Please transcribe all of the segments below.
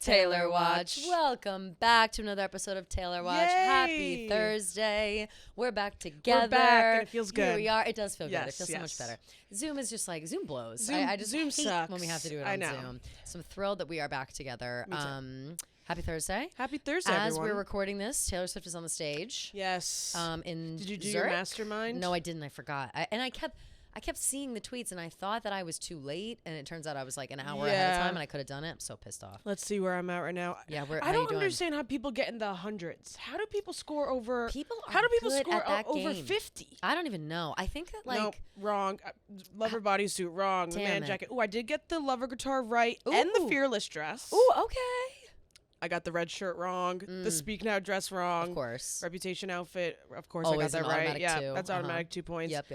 Taylor Watch. Welcome back to another episode of Taylor Watch. Yay. Happy Thursday. We're back together. We're back, and it feels good. Here we are. It does feel Yes, good. It feels so much yes. better. Zoom is just like, Zoom blows. Zoom- I just Zoom hate sucks. when we have to do it I on know. Zoom. So I'm thrilled that we are back together. Me too. Happy Thursday. Happy Thursday, As everyone. we're recording this, Taylor Swift is on the stage. Yes. In Did you do Zurich? your mastermind? No, I didn't. I forgot. I kept seeing the tweets, and I thought that I was too late, and it turns out I was like an hour ahead of Yeah. time, and I could have done it. I'm so pissed off. Let's see where I'm at right now. Yeah, I how you don't doing? understand how people get in the hundreds. How do people score over? People are How do people good score at that over game. 50? I don't even know. I think that Nope, wrong. Lover bodysuit, wrong. The Damn man it. jacket. Oh, I did get the lover guitar right and the Ooh. fearless dress. Ooh, okay. I got the red shirt wrong. The speak now dress wrong. Of course. Reputation outfit. Of course, I Always got an that right. automatic Yeah, 2. that's automatic 2 points. Yep.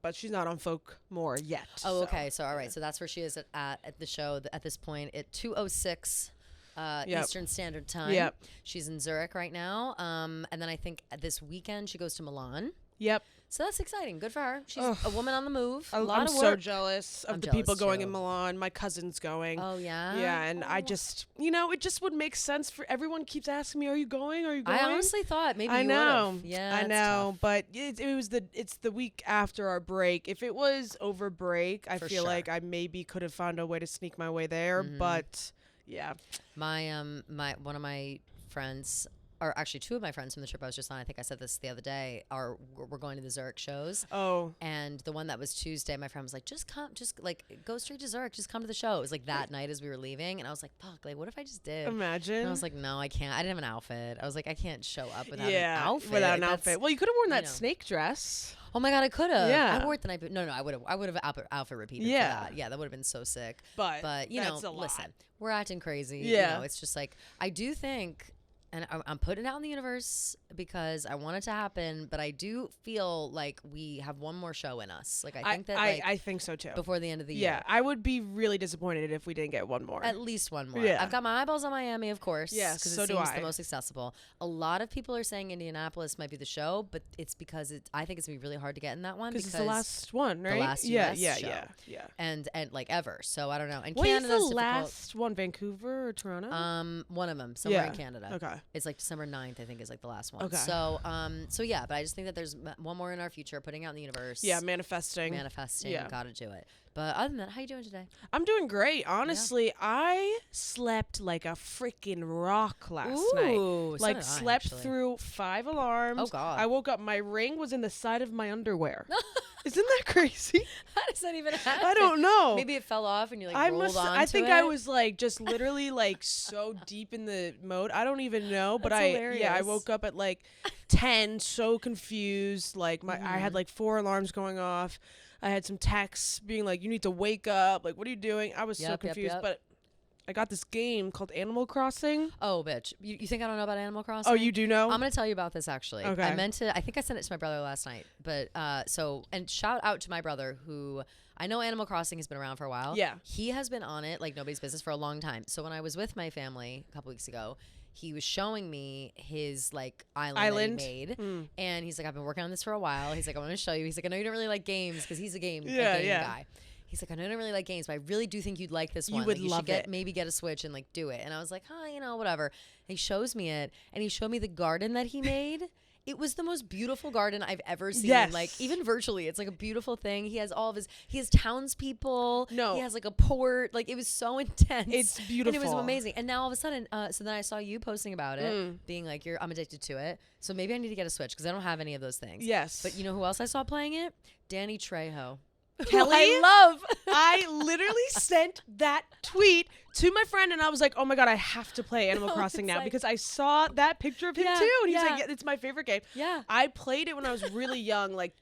But she's not on folk more yet. Oh, so. okay. So, all right. So that's where she is at the show at this point at 2:06 Yep. Eastern Standard Time. Yep. She's in Zurich right now. And then I think this weekend she goes to Milan. Yep. So that's exciting. Good for her. She's Ugh. a woman on the move. A I'm lot of so work. jealous of I'm the people jealous, going too. in Milan. My cousin's going. Oh, yeah? Yeah, and I just, it just would make sense for everyone keeps asking me, "Are you going? Are you going?" I honestly thought maybe I you know. would've. Yeah, I it's know, tough. but it's the week after our break. If it was over break, I For feel sure. like I maybe could have found a way to sneak my way there, but yeah. My one of my friends, or actually 2 of my friends from the trip I was just on, I think I said this the other day, we're going to the Zurich shows. Oh. And the one that was Tuesday, my friend was like, just go straight to Zurich, just come to the show. It was like that night as we were leaving, and I was like, fuck, like what if I just did? Imagine. And I was like, no, I can't. I didn't have an outfit. I was like, I can't show up without an outfit. without an That's- outfit. Well, you could have worn that know. snake dress. Oh my god, I could have. Yeah. I wore it the night. No, I would have outfit repeated Yeah. for that. Yeah, that would have been so sick. But you know, that's a lot. listen, we're acting crazy. Yeah. You know, it's just like I do think. And I'm putting it out in the universe because I want it to happen, but I do feel like we have one more show in us. Like I think that I think so too. before the end of the Yeah, year. I would be really disappointed if we didn't get one more. At least one more. Yeah. I've got my eyeballs on Miami, of course. Yes, because so it do seems I. the most accessible. A lot of people are saying Indianapolis might be the show, but it's because I think it's gonna be really hard to get in that one because it's the last one, right? the last yeah, US yeah, show. yeah. and like ever. So I don't know. And What is Canada's the difficult. last one? Vancouver or Toronto? One of them, somewhere Yeah. in Canada. Okay. It's like December 9th, I think, is like the last one. Okay. So yeah, but I just think that there's one more in our future, putting out in the universe. Yeah, manifesting. Manifesting. Gotta do it. But other than that, how you doing today? I'm doing great. Honestly, I slept like a freaking rock last night. Ooh, so Like did I, slept actually. through 5 alarms. Oh, God. I woke up. My ring was in the side of my underwear. Isn't that crazy? How does that even happen? I don't know. Maybe it fell off and you like rolled onto I think it. I was like just literally like so deep in the mode. I don't even know, but That's I hilarious. woke up at like 10, so confused. Like I had like 4 alarms going off. I had some texts being like, "You need to wake up." Like, what are you doing? I was so Yep, confused, yep. but I got this game called Animal Crossing. Oh, bitch. You think I don't know about Animal Crossing? Oh, you do know? I'm going to tell you about this, actually. Okay. I think I sent it to my brother last night. But, and shout out to my brother who, I know Animal Crossing has been around for a while. Yeah. He has been on it like nobody's business for a long time. So when I was with my family a couple weeks ago, he was showing me his like island that he made. And he's like, I've been working on this for a while. He's like, I want to show you. He's like, I know you don't really like games because he's a game guy. He's like, I know you don't really like games, but I really do think you'd like this one. would like, you love should it. Maybe get a Switch and like do it. And I was like, whatever. And he shows me it, and he showed me the garden that he made. It was the most beautiful garden I've ever seen. Yes. Like even virtually, it's like a beautiful thing. He has he has townspeople. No. He has like a port. Like it was so intense. It's beautiful. And it was amazing. And now all of a sudden, so then I saw you posting about it, being like, I'm addicted to it. So maybe I need to get a Switch because I don't have any of those things. Yes. But you know who else I saw playing it? Danny Trejo. Kelly? I love. I literally sent that tweet to my friend, and I was like, "Oh my god, I have to play Animal Crossing it's now," like- because I saw that picture of him Yeah, too, and he's yeah. like, "Yeah, it's my favorite game." Yeah. I played it when I was really young, like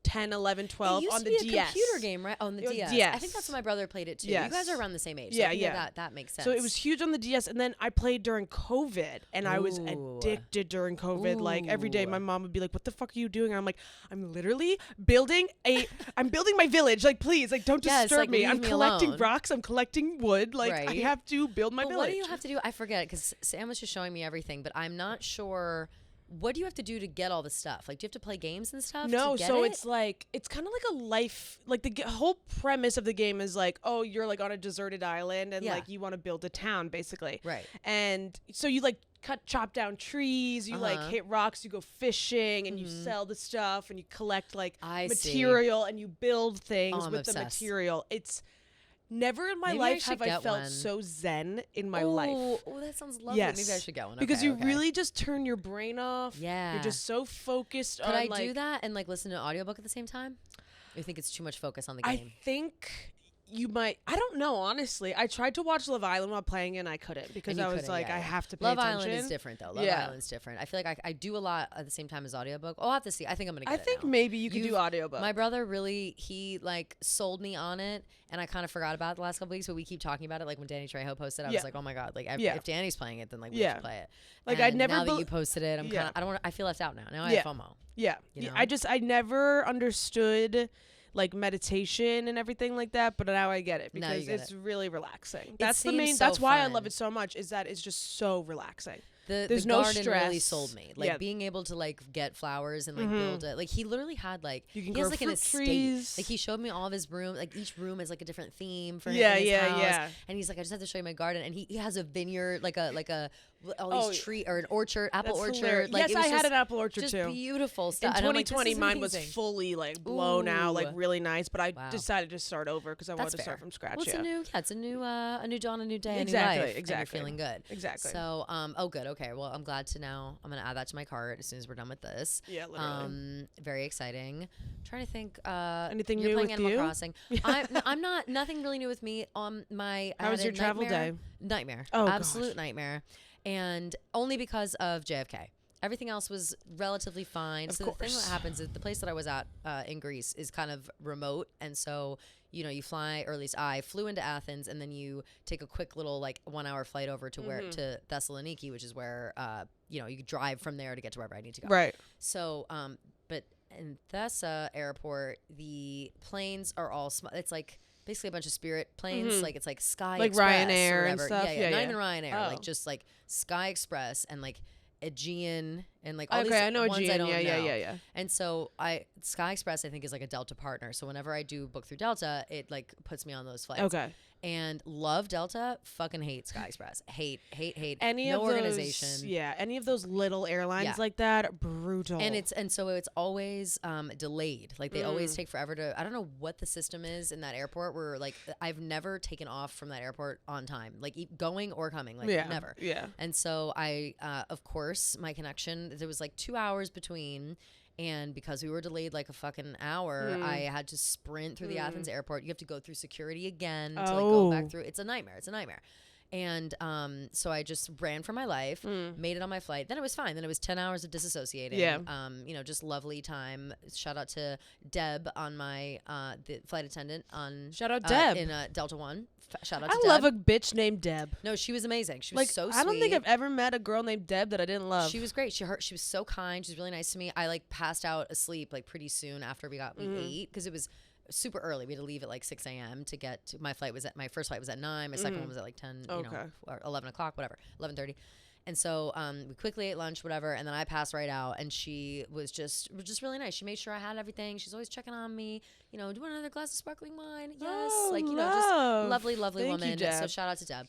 10, 11, 12 It used on to the be a DS. computer game, right? On the It was DS. I DS. think that's when my brother played it too. Yes. You guys are around the same age. So Yeah, I think yeah. That makes sense. So it was huge on the DS, and then I played during COVID, and I was Ooh. addicted during COVID. Like every day, Ooh. my mom would be like, "What the fuck are you doing?" And I'm like, "I'm literally building my village. Like, please, like, don't Yes, disturb like, me. leave I'm me collecting alone." rocks. I'm collecting wood. Like, I Right. have to build my But village." what do you have to do? I forget because Sam was just showing me everything, but I'm not sure what do you have to do to get all the stuff? Like, do you have to play games and stuff? No, to get so it? it's like it's kind of like a life. Like the whole premise of the game is like, oh, you're like on a deserted island and like you want to build a town, basically. Right. And so you like chop down trees, you like hit rocks, you go fishing, and you sell the stuff, and you collect like material, and you build things with the material. It's never in my life have I felt so zen in my life. Oh, that sounds lovely. Yes. Maybe I should get one. Because you really just turn your brain off. Yeah. You're just so focused on Could I do that and like listen to an audiobook at the same time? Or you think it's too much focus on the game? I think you might. I don't know, honestly. I tried to watch Love Island while playing it and I couldn't because I was like, I have to pay Love attention. Island is different though. Love Island's different. I feel like I do a lot at the same time as audiobook. I'll have to see. I think I'm going to get it. I think maybe you could do audiobook. My brother really, he like sold me on it and I kind of forgot about it the last couple weeks, but we keep talking about it. Like when Danny Trejo posted, I was like, oh my God, like if Danny's playing it, then like we should play it. Like and I'd never. Now that you posted it, I'm kind of, I don't want I feel left out now. Now I have FOMO. Yeah. You know? I never understood like meditation and everything like that, but now I get it because it's really relaxing. That's the main. That's why I love it so much. Is that it's just so relaxing. There's no garden stress. Really sold me. Like being able to like get flowers and like build it. Like he literally had like he has like an estate. Trees. Like he showed me all of his room. Like each room is like a different theme for him in his house. And he's like, I just have to show you my garden. And he has a vineyard, like a all these tree or an orchard, apple orchard. Like, yes, I had an apple orchard just too. Beautiful stuff. In 2020, mine was fully like blown out, like really nice. But I decided to start over because I wanted to start from scratch. Well, it's a new dawn, a new day, exactly, a new life. Exactly, and you're feeling good. Exactly. So, good. Okay. Well, I'm glad to now. I'm gonna add that to my cart as soon as we're done with this. Yeah, literally. Very exciting. I'm trying to think. Anything you're new playing with Animal you? Crossing. I'm not. Nothing really new with me. How was your travel day? Nightmare. Oh, absolute nightmare. And only because of JFK. Everything else was relatively fine. So the thing that happens is the place that I was at in Greece is kind of remote. And so, you fly, or at least I flew into Athens, and then you take a quick little like 1 hour flight over to to Thessaloniki, which is where, you drive from there to get to wherever I need to go. Right. So, but in Thessa airport, the planes are all it's like basically a bunch of Spirit planes, like it's like Sky like Express Ryanair or and stuff. Yeah, not even Ryanair, like just like Sky Express and like Aegean and like all these I know ones Aegean. I don't know. Yeah. And so Sky Express I think is like a Delta partner. So whenever I do book through Delta, it like puts me on those flights. Okay. And love Delta, fucking hate Sky Express. Hate. Any no of those, organization. Yeah, any of those little airlines like that, brutal. And so it's always delayed. Like they always take forever to. I don't know what the system is in that airport. Where like I've never taken off from that airport on time, like going or coming, like never. Yeah. And so I, of course, my connection. There was like 2 hours between. And because we were delayed like a fucking hour, I had to sprint through the Athens airport. You have to go through security again to like go back through. It's a nightmare. And so I just ran for my life, made it on my flight. Then it was fine. Then it was 10 hours of disassociating. Yeah. Just lovely time. Shout out to Deb on my the flight attendant on shout out Deb in Delta One. Shout out to Deb. I love a bitch named Deb. No, she was amazing. She was so sweet. I don't think I've ever met a girl named Deb that I didn't love. She was great. She was so kind. She was really nice to me. I like passed out asleep like pretty soon after we ate because it was super early. We had to leave at like 6 a.m. to get to my first flight was at 9. My second one was at like 10, or 11 o'clock, whatever, 11:30. And so we quickly ate lunch, whatever, and then I passed right out. And she was just really nice. She made sure I had everything. She's always checking on me. Do you want another glass of sparkling wine? Yes, just lovely woman. Thank you, Deb. So shout out to Deb.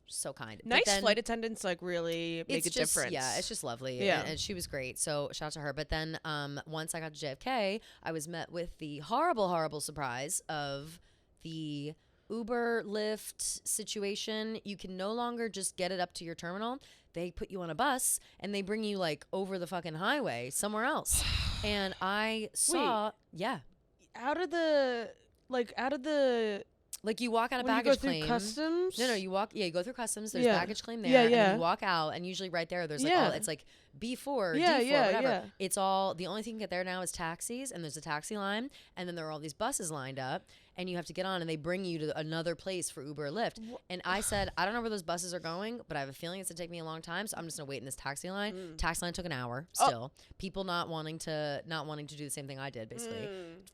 So kind. Nice flight attendants like really make a difference. Yeah, it's just lovely. Yeah. And she was great. So shout out to her. But then once I got to JFK, I was met with the horrible, horrible surprise of the Uber Lyft situation. You can no longer just get it up to your terminal. They put you on a bus and they bring you like over the fucking highway somewhere else. And I saw, out of the like you walk out of baggage claim. You go through customs? No, you go through customs. There's baggage claim there. And then you walk out, and usually right there, there's like it's like B4, D4, whatever. It's all, the only thing you can get there now is taxis, and there's a taxi line, and then there are all these buses lined up. and you have to get on, and they bring you to another place for Uber or Lyft. And I said, I don't know where those buses are going, but I have a feeling it's going to take me a long time, so I'm just going to wait in this taxi line. Taxi line took an hour still. People not wanting to do the same thing I did, basically.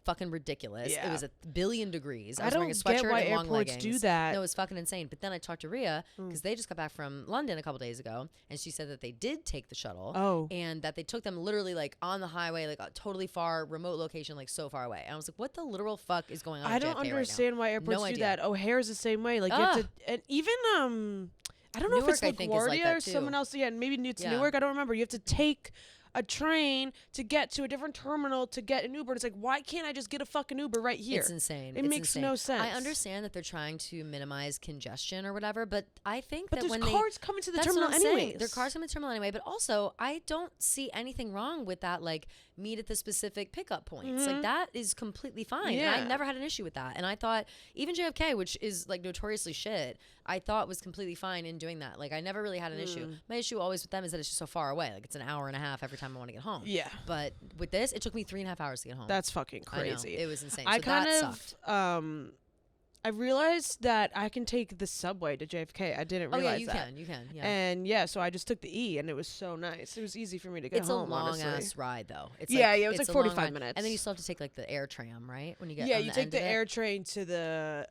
Fucking ridiculous. Yeah. It was 1,000,000,000 degrees. I was don't wearing a sweatshirt get why and long airports leggings. do that. No, it was fucking insane. But then I talked to Rhea, because they just got back from London a couple days ago, and she said that they did take the shuttle, and that they took them literally like on the highway, like a totally far, remote location, like so far away. And I was like, what the literal fuck is going on? I don't understand why airports do that. O'Hare's the same way. Like you have to, and even I don't know Newark, if it's LaGuardia or someone else. Yeah, maybe it's Newark. I don't remember. You have to take a train to get to a different terminal to get an Uber. It's like, why can't I just get a fucking Uber right here? It's insane. It makes no sense. I understand that they're trying to minimize congestion or whatever, but I think that when cars coming to the that's terminal anyway. Their cars coming to the terminal anyway, but also I don't see anything wrong with that, like meet at the specific pickup points. Like that is completely fine. Yeah. And I never had an issue with that. And I thought even JFK, which is like notoriously shit, I thought was completely fine in doing that. Like I never really had an issue. My issue always with them is that it's just so far away. Like it's an hour and a half every time I want to get home. Yeah. But with this, it took me 3.5 hours to get home. That's fucking crazy. I know. It was insane. I so kind that of sucked. I realized that I can take the subway to JFK. I didn't realize that. You can. Yeah. And so I just took the E, and it was so nice. It was easy for me to get home. It's a long honestly. ass ride though. It's it was like 45 minutes. And then you still have to take like the air tram, right? When you get you take the air train to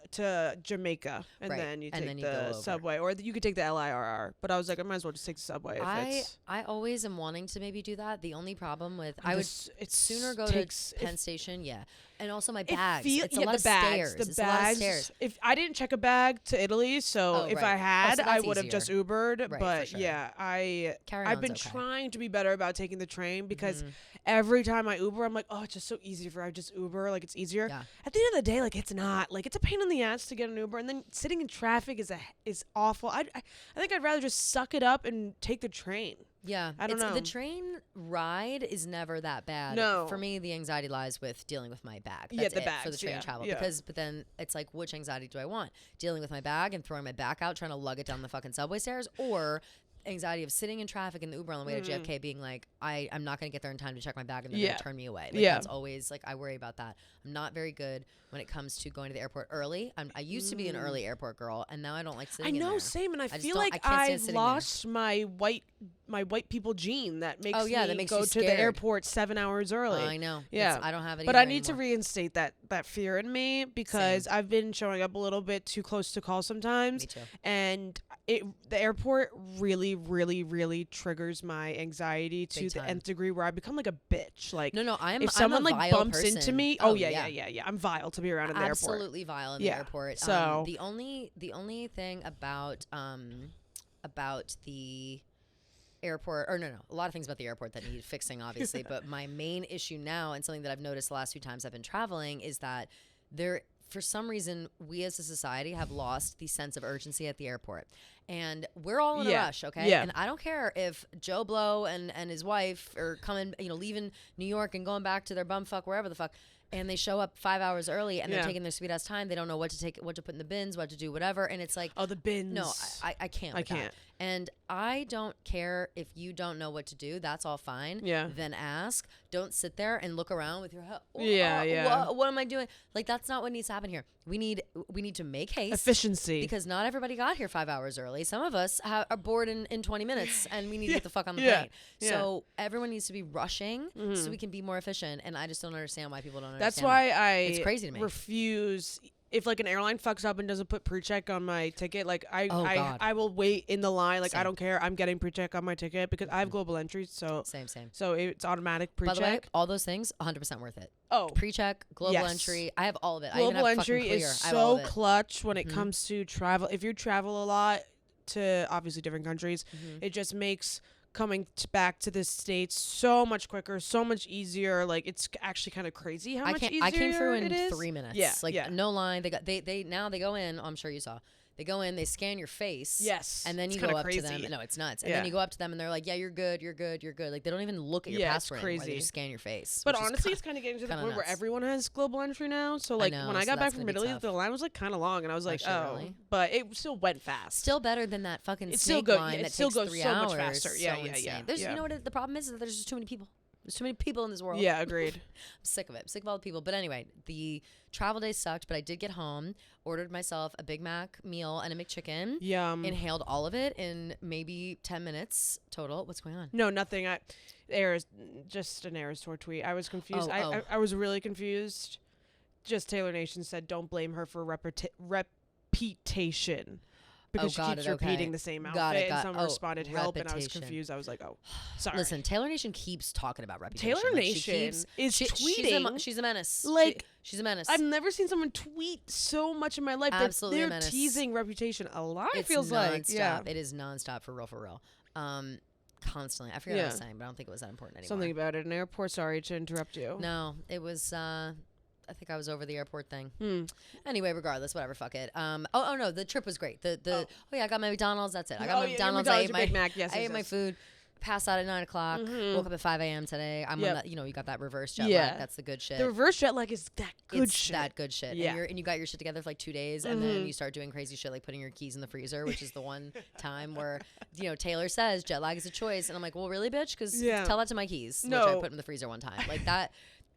Jamaica, and then you take the subway, or you could take the LIRR. But I was like, I might as well just take the subway. I always am wanting to maybe do that. The only problem with it's sooner go to Penn Station, and also my bags. It's a lot of stairs. The bags. If I didn't check a bag to Italy, so if I had, I would have just Ubered. Right, but sure. I've been trying to be better about taking the train because every time I Uber, I'm like, oh, it's just so easy for I just Uber. Like it's easier. Yeah. At the end of the day, like it's not. Like it's a pain in the ass to get an Uber, and then sitting in traffic is awful. I think I'd rather just suck it up and take the train. Yeah, I don't know. The train ride is never that bad. No, for me, the anxiety lies with dealing with my bag. That's the bags for the train travel. Yeah. But then it's like, which anxiety do I want? Dealing with my bag and throwing my back out, trying to lug it down the fucking subway stairs, or anxiety of sitting in traffic in the Uber on the way to JFK, being like, I'm not going to get there in time to check my bag, and they're going to turn me away. Like, that's always like, I worry about that. I'm not very good when it comes to going to the airport early. I used to be an early airport girl, and now I don't like sitting in there. Same, and I feel like I've lost my white people gene that makes me go to the airport 7 hours early. I know. Yeah. I don't have it But I need anymore. to reinstate that fear in me because I've been showing up a little bit too close to call sometimes. Me too. And the airport really, really, really triggers my anxiety to the nth degree where I become like a bitch. Like if someone like bumps into me, I'm vile to be around in the airport. Absolutely vile in the airport. So the only thing about the airport, or no, a lot of things about the airport that need fixing, obviously. But my main issue now, and something that I've noticed the last few times I've been traveling, is that for some reason, we as a society have lost the sense of urgency at the airport. And we're all in a rush, okay? Yeah. And I don't care if Joe Blow and his wife are coming, leaving New York and going back to their bumfuck, wherever the fuck, and they show up 5 hours early and they're taking their sweet ass time. They don't know what to take, what to put in the bins, what to do, whatever. And it's like, oh, the bins. No, I can't. I can't. And I don't care if you don't know what to do. That's all fine. Yeah. Then ask. Don't sit there and look around with your head. What am I doing? Like, that's not what needs to happen here. We need to make haste. Efficiency. Because not everybody got here 5 hours early. Some of us are bored in 20 minutes and we need to get the fuck on the plane. So everyone needs to be rushing so we can be more efficient. And I just don't understand why people don't understand. That's why it's crazy to me. Refuse. If like an airline fucks up and doesn't put pre-check on my ticket, like I will wait in the line. Like I don't care. I'm getting pre-check on my ticket because I have global entry. So same. So it's automatic pre-check. By the way, all those things 100% worth it. Oh, pre-check, global entry. I have all of it. Global entry is so clutch when it comes to travel. If you travel a lot to obviously different countries, it just makes coming back to the States so much quicker, so much easier. Like it's actually kind of crazy how much easier I came through in it is. 3 minutes. No line. They now they go in. I'm sure you saw. They go in, they scan your face. Yes. And then you go up to them. No, it's nuts. And then you go up to them and they're like, yeah, you're good. Like they don't even look at your passport it's crazy. Anymore. They just scan your face. But honestly, it's kind of getting to the point where everyone has global entry now. So like when I got back from Italy, the line was like kind of long and I was like, really? But it still went fast. Still better than that fucking snake line that takes 3 hours. Much faster. Yeah. There's you know what the problem is that there's just too many people. There's too many people in this world. Yeah, agreed. I'm sick of it. I'm sick of all the people. But anyway, the travel day sucked, but I did get home, ordered myself a Big Mac meal and a McChicken. Yum. Inhaled all of it in maybe 10 minutes total. What's going on? No, nothing. Just an Eras Tour tweet. I was confused. I was really confused. Just Taylor Nation said, don't blame her for repetition. Because she keeps repeating the same outfit. And someone responded, help. And I was confused. I was like, oh, sorry. Listen, Taylor Nation keeps talking about reputation. Taylor Nation is tweeting. She's a menace. She's a menace. I've never seen someone tweet so much in my life. Absolutely they're a menace. Teasing reputation a lot, it feels like. Yeah. It is nonstop, for real. Constantly. I forget what I was saying, but I don't think it was that important anymore. Something about it. An airport. Sorry to interrupt you. No, it was... I think I was over the airport thing. Anyway, regardless, whatever, fuck it. Oh no, the trip was great. Oh yeah, I got my McDonald's. That's it. I got my McDonald's. I ate my Big Mac. Yes, I ate my food. Passed out at 9 o'clock. Woke up at 5 a.m. today. I'm on that, you got that reverse jet lag. That's the good shit. The reverse jet lag is that good it's shit. That good shit. Yeah. And you got your shit together for like 2 days, and then you start doing crazy shit like putting your keys in the freezer, which is the one time where Taylor says jet lag is a choice, and I'm like, well, really, bitch? Because tell that to my keys, which I put in the freezer one time, like that.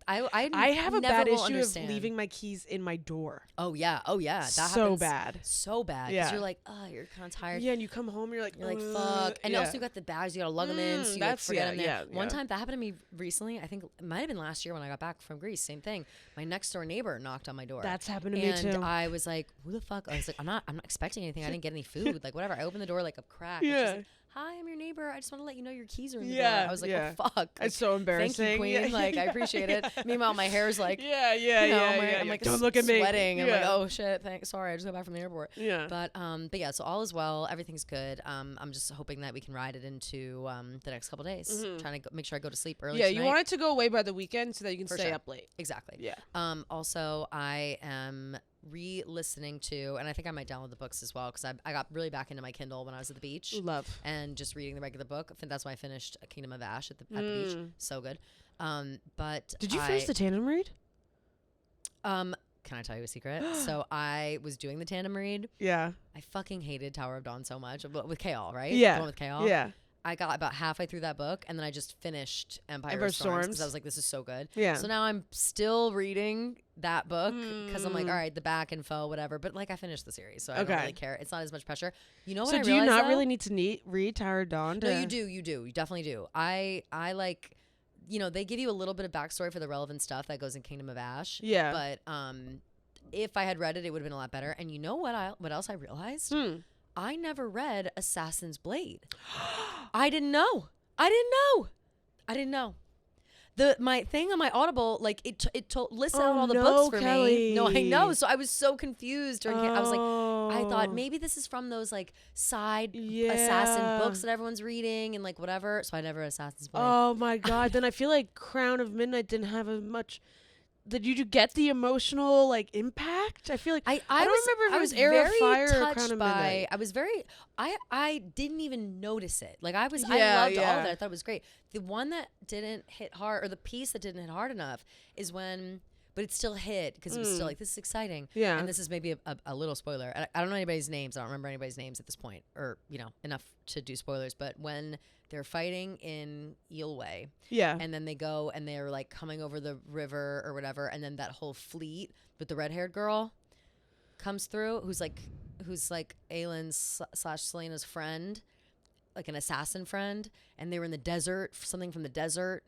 I have a bad issue of leaving my keys in my door. Oh yeah. That so happens bad. So bad. Because you're like, oh, you're kind of tired. Yeah, and you come home, you're like fuck. And also you got the bags, you gotta lug them in, so you like forget them there. Yeah, one time that happened to me recently. I think it might have been last year when I got back from Greece. Same thing. My next door neighbor knocked on my door. That's happened to me too. And I was like, who the fuck? I was like, I'm not expecting anything. I didn't get any food. Like whatever. I opened the door like a crack. Yeah. Hi, I'm your neighbor. I just want to let you know your keys are in the door. I was like, oh, fuck. Like, it's so embarrassing. Thank you, queen. Like, I appreciate it. Meanwhile, my hair's like, I'm like, don't look at me. Sweating. I'm like, oh shit, thanks. Sorry, I just got back from the airport. Yeah. But yeah, so all is well. Everything's good. I'm just hoping that we can ride it into the next couple days. Trying to make sure I go to sleep early. Yeah, tonight. you want it to go away by the weekend so that you can stay up late. Exactly. Yeah. Also, I am re-listening to, and I think I might download the books as well, because I got really back into my Kindle when I was at the beach. Love. And just reading the regular book. I think that's why I finished Kingdom of Ash at the beach. So good. But did you finish the tandem read? Can I tell you a secret? So I was doing the tandem read. Yeah. I fucking hated Tower of Dawn so much. With Kaol, right? Yeah. The one with Kaol. Yeah. I got about halfway through that book, and then I just finished Empire of Storms because I was like, this is so good. Yeah. So now I'm still reading that book because I'm like, all right, the back info, whatever. But like, I finished the series, so I don't really care. It's not as much pressure. You know what? So do you not really need to read Tower of Dawn? No, you do. You definitely do. I like, they give you a little bit of backstory for the relevant stuff that goes in Kingdom of Ash. Yeah. But if I had read it, it would have been a lot better. And you know what else I realized? I never read Assassin's Blade. I didn't know. My thing on my Audible, like it lists out all the books for me. No, I know. So I was so confused. I was like, I thought maybe this is from those like side assassin books that everyone's reading and like whatever. So I never read Assassin's Blade. Oh my God. Then I feel like Crown of Midnight didn't have as much. Did you get the emotional like impact? I feel like I don't remember if it was Heir of Fire or Crown of Midnight. I didn't even notice it. Like I loved all of it. I thought it was great. The one that didn't hit hard, or the piece that didn't hit hard enough, is when, but it still hit because it was still like, this is exciting. Yeah. And this is maybe a little spoiler. I don't know anybody's names. I don't remember anybody's names at this point, or enough to do spoilers. But when they're fighting in Eelway. Yeah. And then they go and they're like coming over the river or whatever. And then that whole fleet with the red-haired girl comes through, who's like Aelin's / Selena's friend, like an assassin friend. And they were in the desert, something from the desert.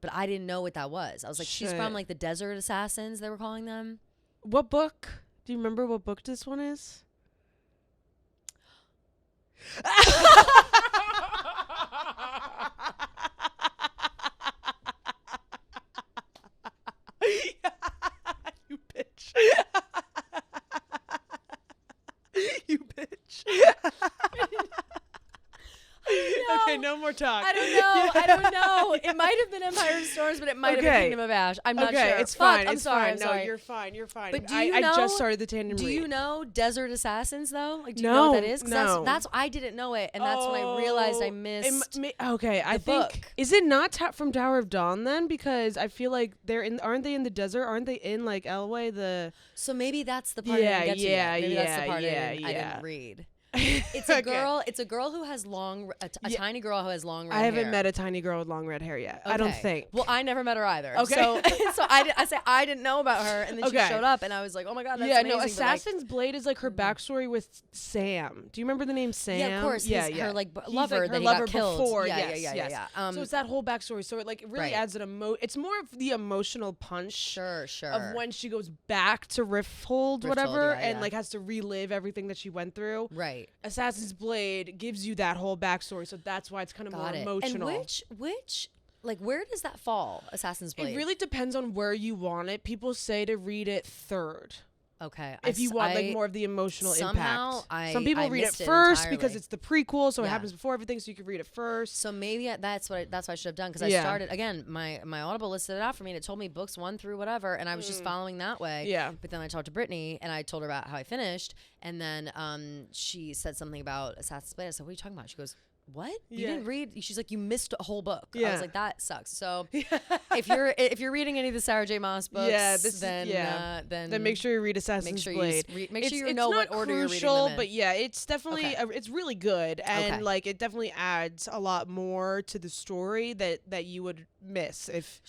But I didn't know what that was. I was like, she's from like the desert assassins, they were calling them. What book? Do you remember what book this one is? You bitch. You bitch. Okay, no more talk. I don't know. It might have been Empire of Storms, but it might have been Kingdom of Ash. I'm not sure. It's fine. I'm sorry. No, you're fine. But do I just started the tandem read. Do you know Desert Assassins though? Like, do you know what that is? No. That's I didn't know it, and that's when I realized I missed. I think. Is it not from Tower of Dawn then? Because I feel like aren't they in the desert? Aren't they in like Elway? So maybe that's the part I didn't get to yet. Maybe that's the part I didn't read. It's a girl. It's a girl who has a tiny girl who has long red hair. I haven't met a tiny girl with long red hair yet. Okay. I don't think. Well, I never met her either. Okay. So I didn't know about her, and then she showed up, and I was like, oh my god, that's amazing. No, Assassin's Blade is like her backstory with Sam. Do you remember the name Sam? Yeah, of course. Her like lover like her that lover he got killed. Before. Yeah. So it's that whole backstory. So it like really adds it's more of the emotional punch. Sure. Of when she goes back to Rifthold, whatever, and like has to relive everything that she went through. Right. Assassin's Blade gives you that whole backstory, so that's why it's kind of more emotional. And which like where does that fall? Assassin's Blade. It really depends on where you want it. People say to read it third. Okay. If you want like more of the emotional impact. Some people read it first entirely. because it's the prequel, so it happens before everything, so you can read it first. So maybe that's what I should have done, because I started again. My Audible listed it out for me, and it told me books 1 through whatever, and I was just following that way. Yeah. But then I talked to Brittany, and I told her about how I finished, and then she said something about Assassin's Blade. I said, "What are you talking about?" She goes, what? You didn't read? She's like, you missed a whole book. I was like, that sucks. So if you're reading any of the Sarah J. Maas books, then make sure you read Assassin's Blade. Make sure you know what order you're reading them in. But yeah, it's definitely it's really good, and like it definitely adds a lot more to the story that you would miss if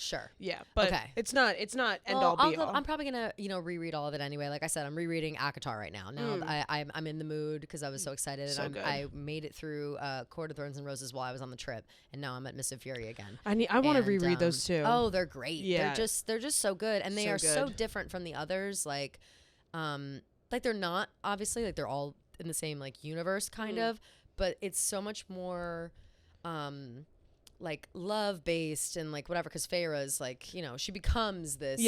but it's not end all be all. I'm probably gonna reread all of it anyway. Like I said, I'm rereading ACOTAR right now. I'm in the mood because I was so excited, and I made it through Court of Thorns and Roses while I was on the trip, and now I'm at Mists of Fury again. I want to reread those too. Oh, they're great. Yeah, they're just so good, and they are so different from the others. Like they're not obviously like they're all in the same like universe kind of, but it's so much more like love based and like whatever, because Feyre's like she becomes this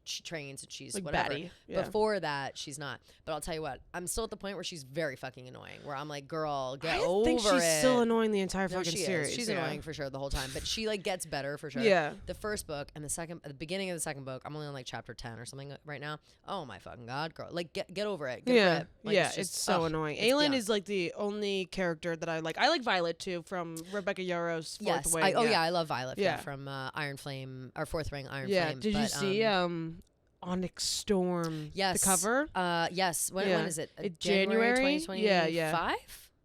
she trains and she's like whatever baddie. Before that she's not, but I'll tell you what, I'm still at the point where she's very fucking annoying, where I'm like, girl, get over it. I think she's still annoying the entire fucking series. She's annoying for sure the whole time, but she like gets better for sure. The first book and the beginning of the second book, I'm only on like chapter 10 or something right now. Oh my fucking god, girl, like get over it. Get like, it's so annoying. Aelin is like the only character that I like. I like Violet too, from Rebecca Yarrow's Fourth Wing. I love Violet from Iron Flame, or Fourth Ring Iron Flame. Did you see Onyx Storm? Yes. The cover? Yes. When is it? January 2025?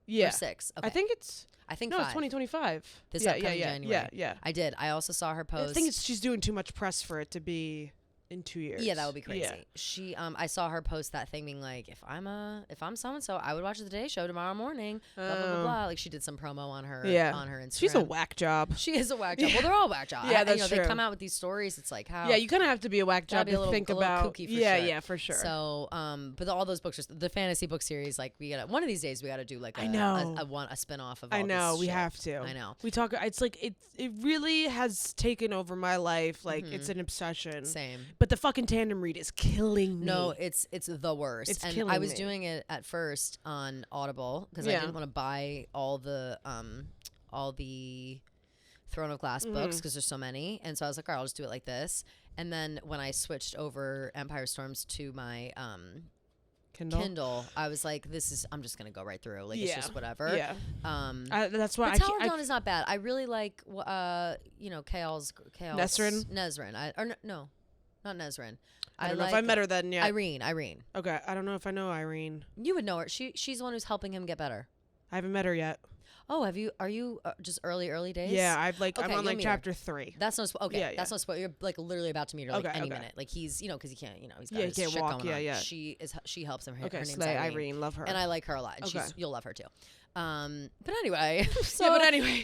Yeah. Or 6? Okay. I think it's 5. 2025. This upcoming January. Yeah. I did. I also saw her post. I think she's doing too much press for it to be in 2 years. Yeah, that would be crazy. Yeah. She I saw her post that thing being like, if I'm so and so, I would watch the Today Show tomorrow morning. Blah blah blah blah. Like she did some promo on her Instagram. She's a whack job. She is a whack job. Well, they're all whack jobs. Yeah, that's true. They come out with these stories. It's like how. Yeah, you kind of have to be a whack job to think about. Kooky for sure. Yeah, for sure. So, but all those books, the fantasy book series, like we gotta one of these days we gotta do like a spinoff of. All we shit. have to. I know. We talk. It's like it really has taken over my life. Like it's an obsession. Same. But the fucking tandem read is killing me. No, it's the worst. It's and killing I was me. doing it at first on Audible because I didn't want to buy all the Throne of Glass books because there's so many, and so I was like, all right, I'll just do it like this. And then when I switched over Empire Storms to my Kindle, I was like, I'm just gonna go right through. Like it's just whatever. Yeah. That's why. But Tower of Dawn is not bad. I really like Chaos Nezrin. No, not Nezrin. I don't know if I met her then. Yeah. Irene. Okay, I don't know if I know Irene. You would know her. She's the one who's helping him get better. I haven't met her yet. Oh, have you? Are you just early days? Yeah, I'm on like chapter 3. That's no that's no spoil. You're like literally about to meet her like any minute. Like he's because he can't he's got his he can't shit walk. going on. She helps him. Her name's Irene. Love her. And I like her a lot. And you'll love her too. But anyway,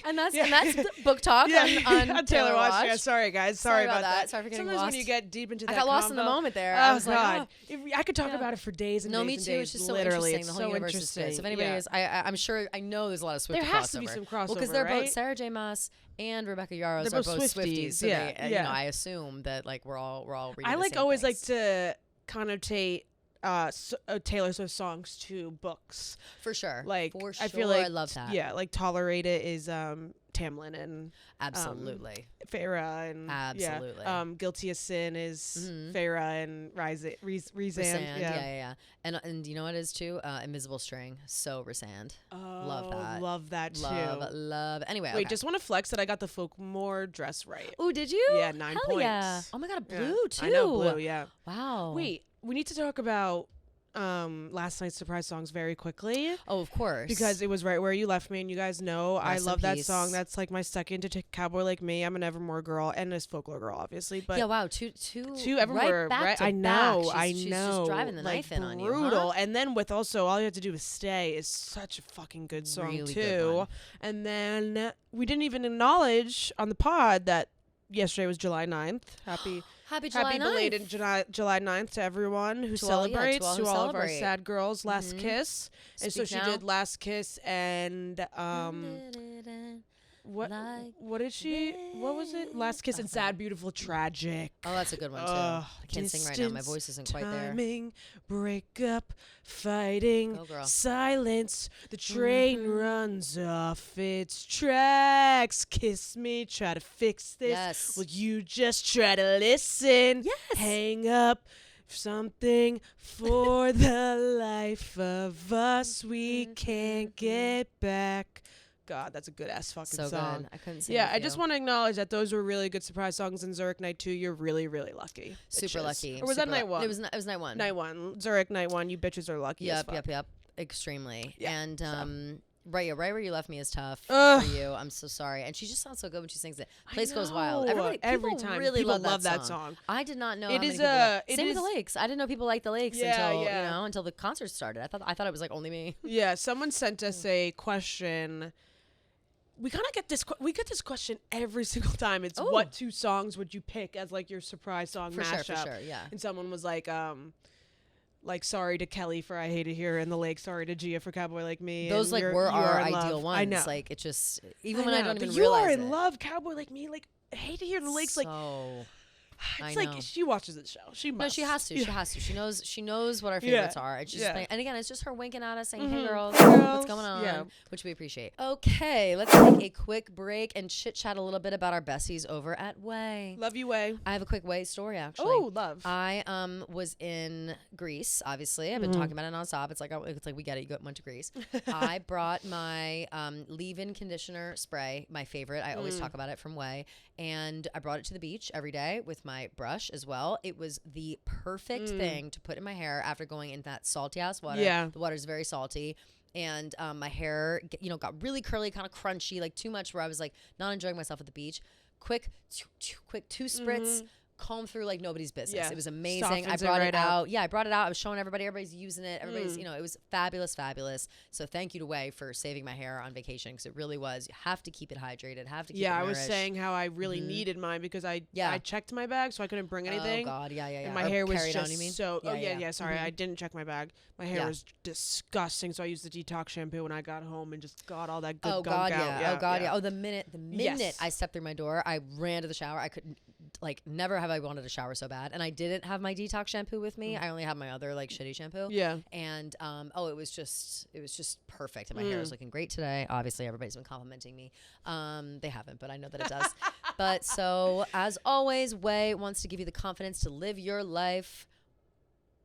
and that's the book talk on Taylor Watch. Yeah, sorry guys, sorry about that. Sorry for getting Sometimes lost. when you get deep into that, I got lost in the moment there. I was like, I could talk about it for days and days. No, me too. It's just so interesting. The whole universe is good. So if anybody is, I'm sure I know there's a lot of Swift crossover. There has to be some crossover, because they're both Sarah J. Maas and Rebecca Yarros are both Swifties. So I assume that like we're all reading. I the same always things. like to connotate Taylor Swift songs to books for sure. Like for sure, I feel like I love that. Yeah, like Tolerate It is Tamlin and absolutely Farrah and absolutely Guilty as Sin is Farrah and Rhysand. Yeah. And you know what it is too? Invisible String. So Rhysand. Love that too. Love. Anyway, wait, just want to flex that I got the Folkmore dress right. Oh, did you? Yeah, 9 points. Yeah. Oh my god, blue too. I know blue. Yeah. Wow. Wait, we need to talk about last night's surprise songs very quickly. Oh, of course. Because it was Right Where You Left Me, and you guys know I love that song. That's like my second to Cowboy Like Me. I'm an Evermore girl and a Folklore girl, obviously. But yeah, wow, two Evermore. Right, I know. She's just driving the knife in on you. Brutal. And then with also All You Have to Do Is Stay is such a fucking good song really too. Good one. And then we didn't even acknowledge on the pod that yesterday was July 9th. Happy belated July 9th to everyone who celebrates, to all of our sad girls. Last Kiss. And so she did Last Kiss and what did she? What was it? Last Kiss and Sad, Beautiful, Tragic. Oh, that's a good one too. I can't sing right now. My voice isn't quite there. Timing, breakup, fighting, silence. The train runs off its tracks. Kiss me, try to fix this. Yes. Will you just try to listen? Yes. Hang up. Something for the life of us we can't get back. God, that's a good ass fucking song. Good. I couldn't sing. Yeah, I just want to acknowledge that those were really good surprise songs. In Zurich Night 2, you're really, really lucky. Super lucky. Or was that Night 1? It was Night 1. Night 1. Zurich Night 1. You bitches are lucky. Yep. Extremely. Yeah, and Right Where You Left Me is tough Ugh. for you. I'm so sorry. And she just sounds so good when she sings it. Place Goes Wild. Every time really people love that song. I did not know. Same with the Lakes. I didn't know people liked the Lakes until the concert started. I thought it was like only me. Yeah, someone sent us a question. We kind of get this. We get this question every single time. It's what 2 songs would you pick as like your surprise song mashup? For sure, yeah. And someone was like sorry to Kelly for I Hate It Here in the Lake, sorry to Gia for Cowboy Like Me. Those and were our ideal ones. I know. Like it just even when I don't even realize You Are in Love, Cowboy Like Me, like I Hate It Here in the Lake's like. It's like she watches the show. She must. No, she has to. Yeah. She has to. She knows what our favorites are. It's just and again, it's just her winking at us saying, "Hey girls, what's going on?" Yeah. Which we appreciate. Okay, let's take a quick break and chit chat a little bit about our besties over at Way. Love you, Way. I have a quick Way story actually. Oh, love. I was in Greece. Obviously, I've been talking about it nonstop. It's like we get it. You went to Greece. I brought my leave-in conditioner spray, my favorite. I always talk about it from Way. And I brought it to the beach every day with my brush as well. It was the perfect thing to put in my hair after going into that salty ass water. Yeah. The water's very salty. And my hair, got really curly, kind of crunchy, like too much where I was like not enjoying myself at the beach. Quick 2 spritz. Comb through like nobody's business. Yeah. It was amazing. I brought it out. Yeah, I brought it out. I was showing everybody. Everybody's using it. Everybody's, it was fabulous. So thank you to Way for saving my hair on vacation because it really was. You have to keep it hydrated. Have to keep it nourished. I was saying how I really needed mine because I checked my bag so I couldn't bring anything. Oh God, yeah. And my hair was just on, so. Sorry, I didn't check my bag. My hair was disgusting, so I used the detox shampoo when I got home and just got all that good gunk out. Oh, the minute I stepped through my door, I ran to the shower. I couldn't. Like never have I wanted to shower so bad, and I didn't have my detox shampoo with me. I only had my other like shitty shampoo. Yeah. And it was just perfect, and my hair is looking great today. Obviously, everybody's been complimenting me. They haven't, but I know that it does. But so as always, Way wants to give you the confidence to live your life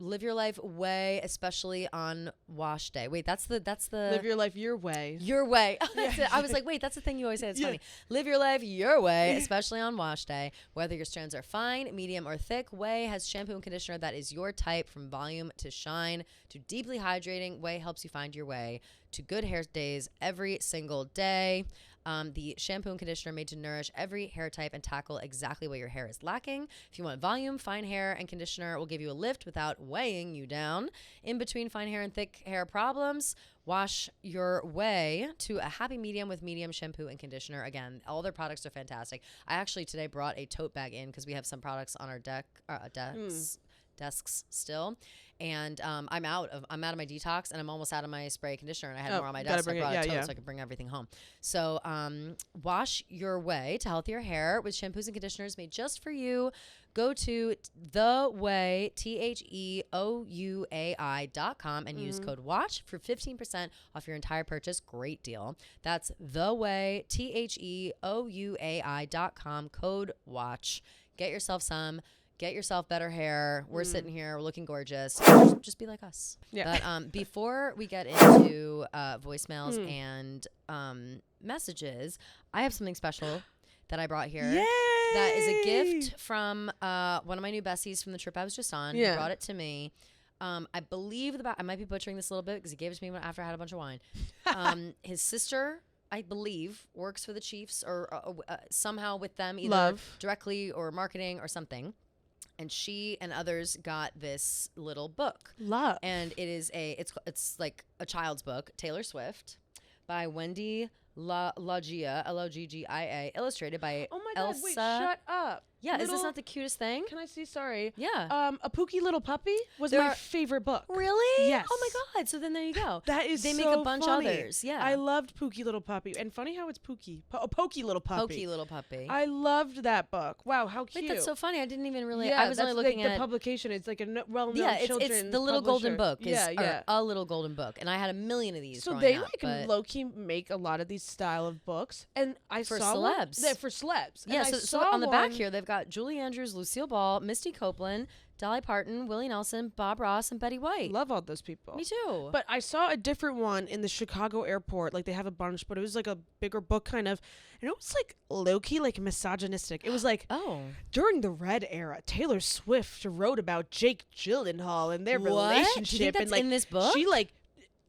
Way, especially on wash day. Wait, that's the live your life your way. Your way. That's it. I was like, wait, that's the thing you always say. It's funny. Live your life your way, especially on wash day. Whether your strands are fine, medium, or thick, Way has shampoo and conditioner that is your type. From volume to shine to deeply hydrating, Way helps you find your way to good hair days every single day. The shampoo and conditioner made to nourish every hair type and tackle exactly what your hair is lacking. If you want volume, fine hair and conditioner will give you a lift without weighing you down. In between fine hair and thick hair problems, wash your way to a happy medium with medium shampoo and conditioner. Again, all their products are fantastic. I actually today brought a tote bag in because we have some products on our desks still. And I'm out of my detox, and I'm almost out of my spray conditioner, and I had more on my desk. So I brought a tote so I could bring everything home. So wash your way to healthier hair with shampoos and conditioners made just for you. Go to theway, TheOuai.com and use code WATCH for 15% off your entire purchase. Great deal. That's theway, TheOuai.com, code WATCH. Get yourself some. Get yourself better hair. We're sitting here. We're looking gorgeous. Just be like us. Yeah. But before we get into voicemails and messages, I have something special that I brought here. Yay! That is a gift from one of my new besties from the trip I was just on. Yeah. He brought it to me. I believe I might be butchering this a little bit because he gave it to me after I had a bunch of wine. His sister, I believe, works for the Chiefs or somehow with them, either directly or marketing or something. And she and others got this little book. Love. And it is it's like a child's book, Taylor Swift, by Wendy Loggia, Loggia, illustrated by Oh my Elsa. God, wait, shut up. Yeah, is this not the cutest thing? Can I see? Sorry. Yeah. A Pookie Little Puppy was my favorite book. Really? Yes. Oh my God. So then there you go. That is They so make a bunch funny. others. Yeah. I loved Pookie Little Puppy. And funny how it's Pookie. Pokey Little Puppy. Pokey Little Puppy. I loved that book. Wow, how cute. Wait, that's so funny. I didn't even really. Yeah, I was only looking like at the publication. It's like a well-known children's it's the Little Golden publisher. Book. Or a Little Golden Book, and I had a million of these. So growing they up, low-key make a lot of these style of books, and I for saw celebs. One, for celebs. Yeah, and so on the back here they've got Julie Andrews, Lucille Ball, Misty Copeland, Dolly Parton, Willie Nelson, Bob Ross, and Betty White. Love all those people. Me too. But I saw a different one in the Chicago airport. Like they have a bunch, but it was like a bigger book kind of. And it was like low-key like misogynistic. It was like, during the Red era, Taylor Swift wrote about Jake Gyllenhaal and their relationship. Do you think that's and in this book? She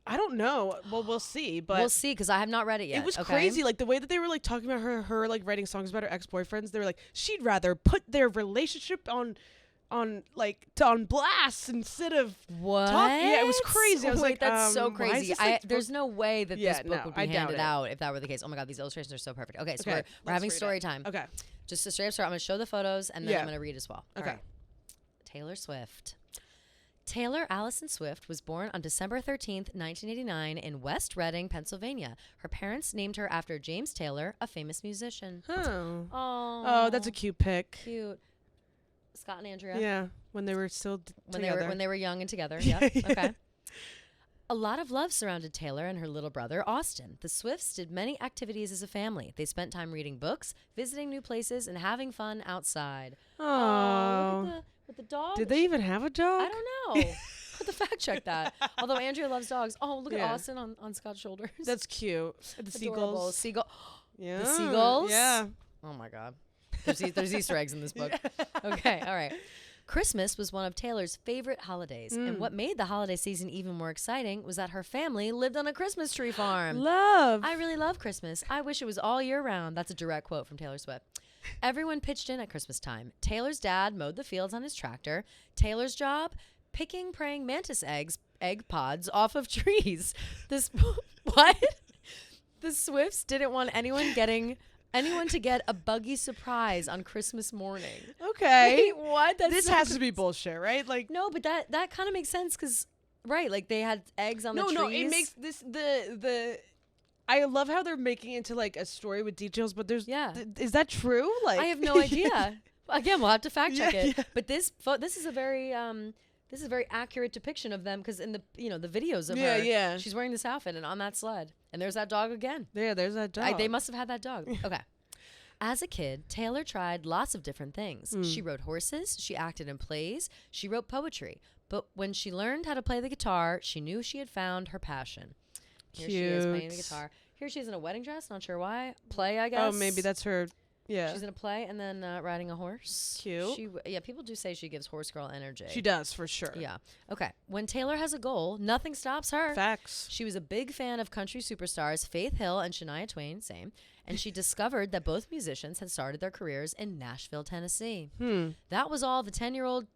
I don't know. Well, we'll see. But we'll see because I have not read it yet. It was crazy. Like the way that they were like talking about her like writing songs about her ex-boyfriends. They were like, she'd rather put their relationship on blast instead of what? Yeah, it was crazy. I was like, that's so crazy. There's no way that this book would be handed handed out if that were the case. Oh my God, these illustrations are so perfect. Okay, so we're having story time. Okay, just a straight up story. I'm gonna show the photos and then I'm gonna read as well. Okay. Taylor Swift. Taylor Allison Swift was born on December 13th, 1989 in West Reading, Pennsylvania. Her parents named her after James Taylor, a famous musician. Oh, that's a cute pic. Cute. Scott and Andrea. Yeah, when they were still together. When they were young and together. Yeah. Okay. A lot of love surrounded Taylor and her little brother, Austin. The Swifts did many activities as a family. They spent time reading books, visiting new places, and having fun outside. Oh. With the dog. Did they even have a dog? I don't know. Have to fact check that. Although Andrea loves dogs. Oh, look at Austin on Scott's shoulders. That's cute. The seagulls. Yeah. The seagulls? Yeah. Oh my God. There's Easter eggs in this book. Okay, all right. Christmas was one of Taylor's favorite holidays, and what made the holiday season even more exciting was that her family lived on a Christmas tree farm. Love. I really love Christmas. I wish it was all year round. That's a direct quote from Taylor Swift. Everyone pitched in at Christmas time. Taylor's dad mowed the fields on his tractor. Taylor's job? Picking praying mantis egg pods off of trees. What? The Swifts didn't want anyone to get a buggy surprise on Christmas morning. Okay. Wait, what? This has to be bullshit, right? Like no, but that kind of makes sense because like they had eggs on the trees. No, it makes this the. I love how they're making it into like a story with details, but there's is that true? Like I have no idea. Again, we'll have to fact check it. Yeah. But this is a very accurate depiction of them because in the the videos of her, she's wearing this outfit and on that sled, and there's that dog again. Yeah, there's that dog. They must have had that dog. Okay. As a kid, Taylor tried lots of different things. She rode horses, she acted in plays, she wrote poetry. But when she learned how to play the guitar, she knew she had found her passion. Here she is playing the guitar. Here she is in a wedding dress, not sure why. Play, I guess. Oh, maybe that's her. Yeah. She's in a play and then riding a horse. Cute. People do say she gives horse girl energy. She does, for sure. Yeah. Okay. When Taylor has a goal, nothing stops her. Facts. She was a big fan of country superstars Faith Hill and Shania Twain, same. And she discovered that both musicians had started their careers in Nashville, Tennessee. That was all 10-year-old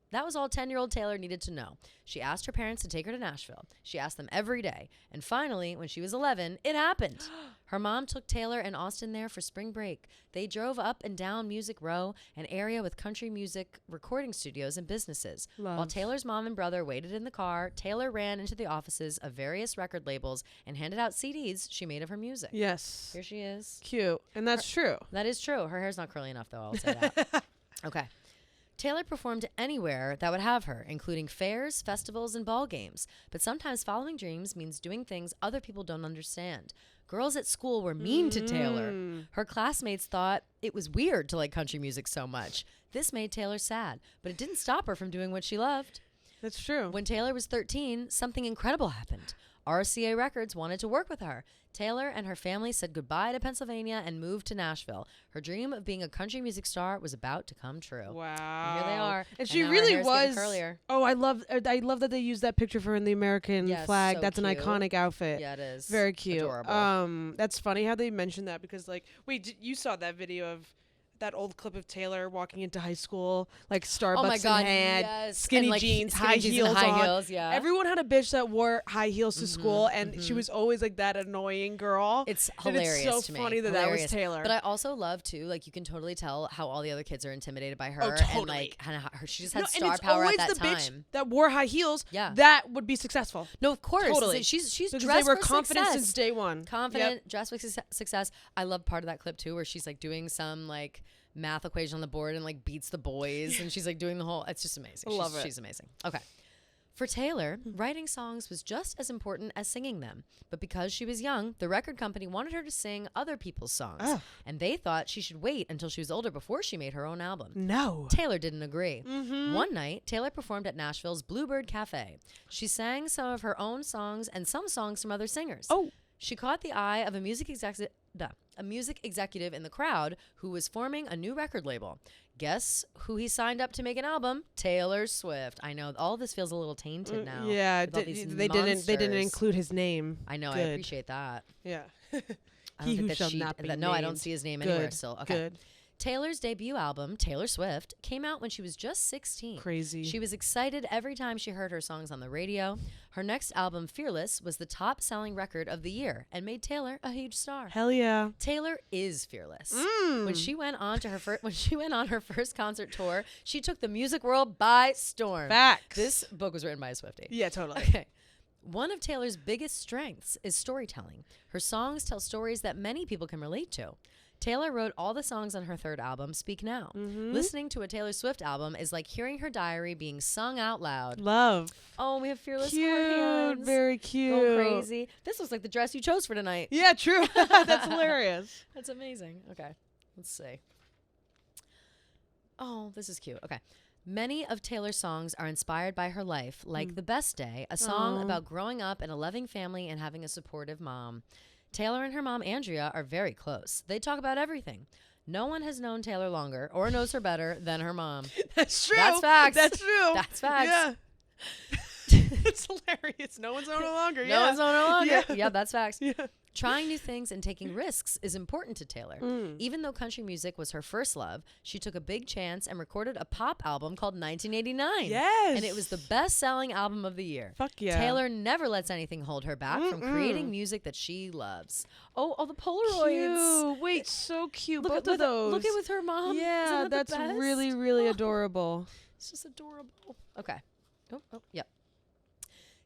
Taylor needed to know. She asked her parents to take her to Nashville. She asked them every day. And finally, when she was 11, it happened. Her mom took Taylor and Austin there for spring break. They drove up and down Music Row, an area with country music recording studios and businesses. Love. While Taylor's mom and brother waited in the car, Taylor ran into the offices of various record labels and handed out CDs she made of her music. Yes. Here she is. Cute. And that's true. That is true. Her hair's not curly enough, though. I'll say that. Okay. Taylor performed anywhere that would have her, including fairs, festivals, and ball games. But sometimes following dreams means doing things other people don't understand. Girls at school were mean to Taylor. Her classmates thought it was weird to like country music so much. This made Taylor sad, but it didn't stop her from doing what she loved. That's true. When Taylor was 13, something incredible happened. RCA Records wanted to work with her. Taylor and her family said goodbye to Pennsylvania and moved to Nashville. Her dream of being a country music star was about to come true. Wow. And here they are. And she really was. Curlier. Oh, I love that they used that picture for her in the American flag. So that's cute. an iconic outfit. Yeah, it is. Very cute. Adorable. That's funny how they mentioned that because you saw that video of that old clip of Taylor walking into high school, like Starbucks in hand, skinny jeans, high heels on. Yeah. Everyone had a bitch that wore high heels to school, and she was always like that annoying girl. It's hilarious. It's so funny that was Taylor. But I also love too, like you can totally tell how all the other kids are intimidated by her, and like kind of she just had star power at that time. Bitch that wore high heels, yeah, that would be successful. No, of course, totally. She's because dressed they were for confident success. Since day one. Confident, dressed for success. I love part of that clip too, where she's like doing some like math equation on the board and like beats the boys and she's like doing the whole, it's just amazing. She's amazing. Okay. For Taylor, writing songs was just as important as singing them. But because she was young, the record company wanted her to sing other people's songs. And they thought she should wait until she was older before she made her own album. No. Taylor didn't agree. One night, Taylor performed at Nashville's Bluebird Cafe. She sang some of her own songs and some songs from other singers. Oh. She caught the eye of a music executive in the crowd who was forming a new record label. Guess who he signed up to make an album? Taylor Swift. I know all this feels a little tainted now. Yeah, they didn't include his name. I know. Good. I appreciate that. Yeah. He who shall not be named. No, I don't see his name anywhere still. Okay. Good. Taylor's debut album, Taylor Swift, came out when she was just 16. Crazy. She was excited every time she heard her songs on the radio. Her next album, Fearless, was the top-selling record of the year and made Taylor a huge star. Hell yeah. Taylor is fearless. When she went on to her first concert tour, she took the music world by storm. Facts. This book was written by a Swiftie. Yeah, totally. Okay. One of Taylor's biggest strengths is storytelling. Her songs tell stories that many people can relate to. Taylor wrote all the songs on her third album, Speak Now. Listening to a Taylor Swift album is like hearing her diary being sung out loud. Love. Oh, we have Fearless cute, heart hands. Very cute. Going crazy. This looks like the dress you chose for tonight. Yeah, true. That's hilarious. That's amazing. Okay, let's see. Oh, this is cute. Okay. Many of Taylor's songs are inspired by her life, like The Best Day, a song about growing up in a loving family and having a supportive mom. Taylor and her mom, Andrea, are very close. They talk about everything. No one has known Taylor longer or knows her better than her mom. That's true. That's facts. That's true. That's facts. Yeah. It's hilarious. No one's known her longer. No one's known her longer. Yeah, that's facts. Yeah. Trying new things and taking risks is important to Taylor. Even though country music was her first love, she took a big chance and recorded a pop album called 1989. Yes. And it was the best-selling album of the year. Fuck yeah. Taylor never lets anything hold her back from creating music that she loves. Oh, all the Polaroids. Cute. Wait, so cute. Look Both at of those. Look at with her mom. Yeah, Isn't that that's the best? really, really adorable. It's just adorable. Okay. Yep.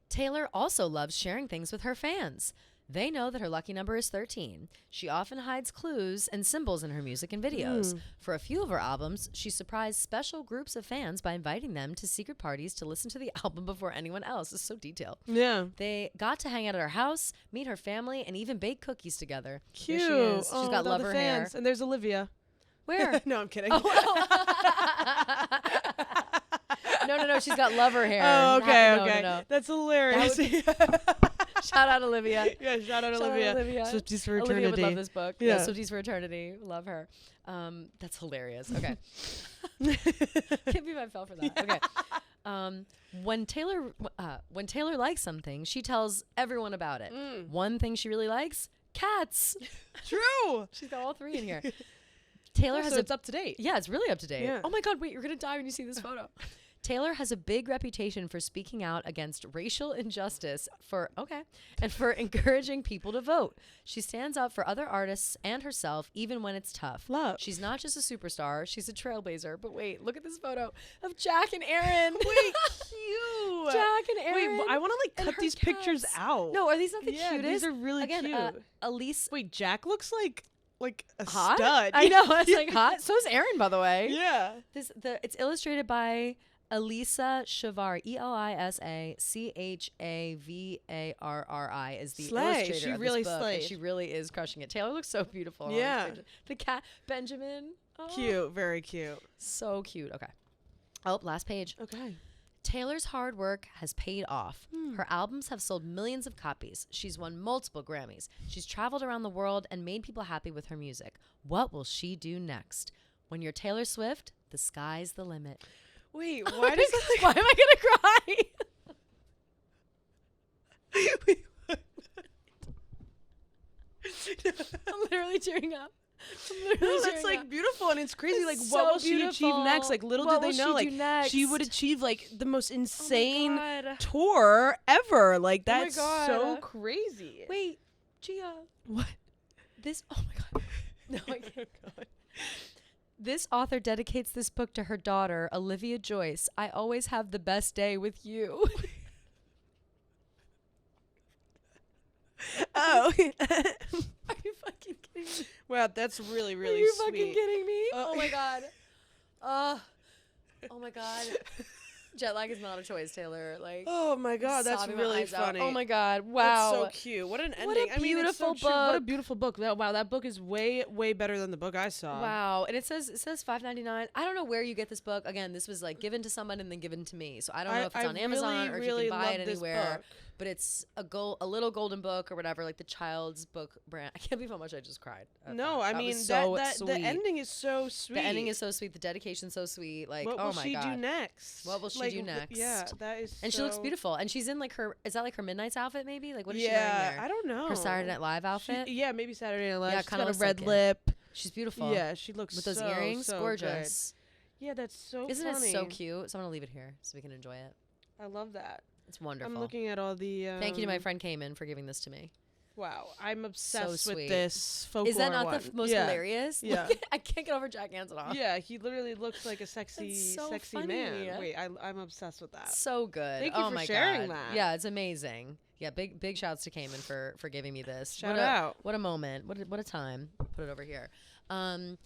Taylor also loves sharing things with her fans. They know that her lucky number is 13. She often hides clues and symbols in her music and videos. For a few of her albums, she surprised special groups of fans by inviting them to secret parties to listen to the album before anyone else. It's so detailed. Yeah. They got to hang out at her house, meet her family, and even bake cookies together. Cute. There she is. She's got lover hair. And there's Olivia. Where? No, I'm kidding. No. She's got lover hair. Oh, okay. No. That's hilarious. Shout out Olivia. Yeah, shout out Olivia. Swifties for Eternity. Olivia would love this book. Yeah. Swifties for Eternity. Love her. That's hilarious. Okay. Can't believe I fell for that. Okay. When Taylor likes something, she tells everyone about it. One thing she really likes, cats. True. She's got all three in here. Taylor has it's up to date. Yeah, it's really up to date. Yeah. Oh my God, wait, you're going to die when you see this photo. Taylor has a big reputation for speaking out against racial injustice and for encouraging people to vote. She stands up for other artists and herself even when it's tough. Love. She's not just a superstar, she's a trailblazer. But wait, look at this photo of Jack and Aaron. Wait, cute. Jack and Aaron. Wait, I want to cut these pictures out. No, are these not the cutest? These are really cute. Elise. Wait, Jack looks like a hot? stud. I know. It's like hot. So is Aaron, by the way. Yeah. It's illustrated by Elisa Chavarri, ELISA is the illustrator She of really this book. slayed. And she really is crushing it. Taylor looks so beautiful. Yeah. The cat, Benjamin. Oh. Cute. Very cute. So cute. Okay. Oh, last page. Okay. Taylor's hard work has paid off. Her albums have sold millions of copies. She's won multiple Grammys. She's traveled around the world and made people happy with her music. What will she do next? When you're Taylor Swift, the sky's the limit. Wait, why does that why am I gonna cry? I'm literally tearing up. No, that's like beautiful, and it's crazy. Like, so what will she achieve next? Like, little did they know, like, she would achieve like the most insane tour ever. Like, that's so crazy. Wait, Gia, what? This? Oh my god! No, I can't. This author dedicates this book to her daughter, Olivia Joyce. I always have the best day with you. Oh. Are you fucking kidding me? Wow, that's really, really sweet. Are you fucking kidding me? Oh my god. Oh my god. Jet lag is not a choice, Taylor. Like, oh my god, that's really funny. Oh my god, wow. That's so cute. What an ending. What a beautiful book. What a beautiful book. Wow, that book is way, way better than the book I saw. Wow. And it says $5.99. I don't know where you get this book. Again, this was like given to someone and then given to me. So I don't know if it's on Amazon or if you can buy it anywhere. But it's a little golden book or whatever, like the child's book brand. I can't believe how much I just cried. No, I mean, the ending is so sweet. The ending is so sweet. The dedication's so sweet. Like, oh my god. What will she do next? What will she do next? Yeah, that is. And she looks beautiful. And she's in like is that like her Midnight's outfit maybe? Like, what is she wearing there? I don't know. Her Saturday Night Live outfit? Yeah, maybe Saturday Night Live. Yeah, she's got of a red lip. She's beautiful. Yeah, she looks with those earrings. Gorgeous. Good. Yeah, that's so Isn't funny. it so cute? So I'm gonna leave it here so we can enjoy it. I love that. It's wonderful. I'm looking at all the. Thank you to my friend Cayman for giving this to me. Wow, I'm obsessed with this folklore. Is that not the most hilarious? Yeah, I can't get over Jack Antonoff. Yeah, he literally looks like a sexy man. Wait, I'm obsessed with that. So good. Thank you for sharing that. Yeah, it's amazing. Yeah, big shouts to Cayman for giving me this. Shout out. What a moment. What a time. Put it over here. All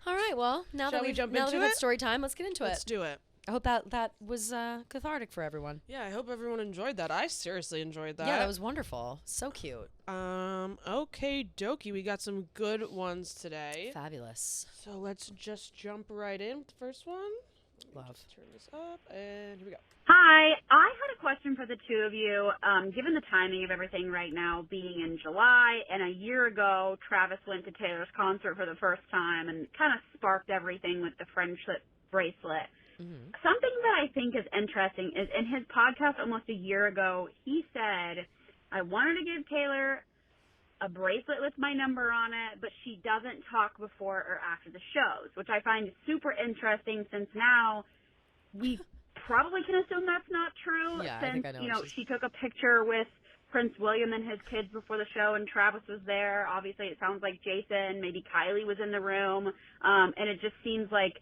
right. Well, now that we've had story time, let's get into it. Let's do it. I hope that was cathartic for everyone. Yeah, I hope everyone enjoyed that. I seriously enjoyed that. Yeah, that was wonderful. So cute. Okay, dokie. We got some good ones today. Fabulous. So let's just jump right in with the first one. Love. Turn this up, and here we go. Hi, I had a question for the two of you. Given the timing of everything right now being in July, and a year ago, Travis went to Taylor's concert for the first time and kind of sparked everything with the friendship bracelet. Mm-hmm. Something that I think is interesting is in his podcast almost a year ago, he said, I wanted to give Taylor a bracelet with my number on it, but she doesn't talk before or after the shows, which I find super interesting since now we probably can assume that's not true. Yeah, since, I think I know. She took a picture with Prince William and his kids before the show, and Travis was there. Obviously, it sounds like Jason, maybe Kylie was in the room, and it just seems like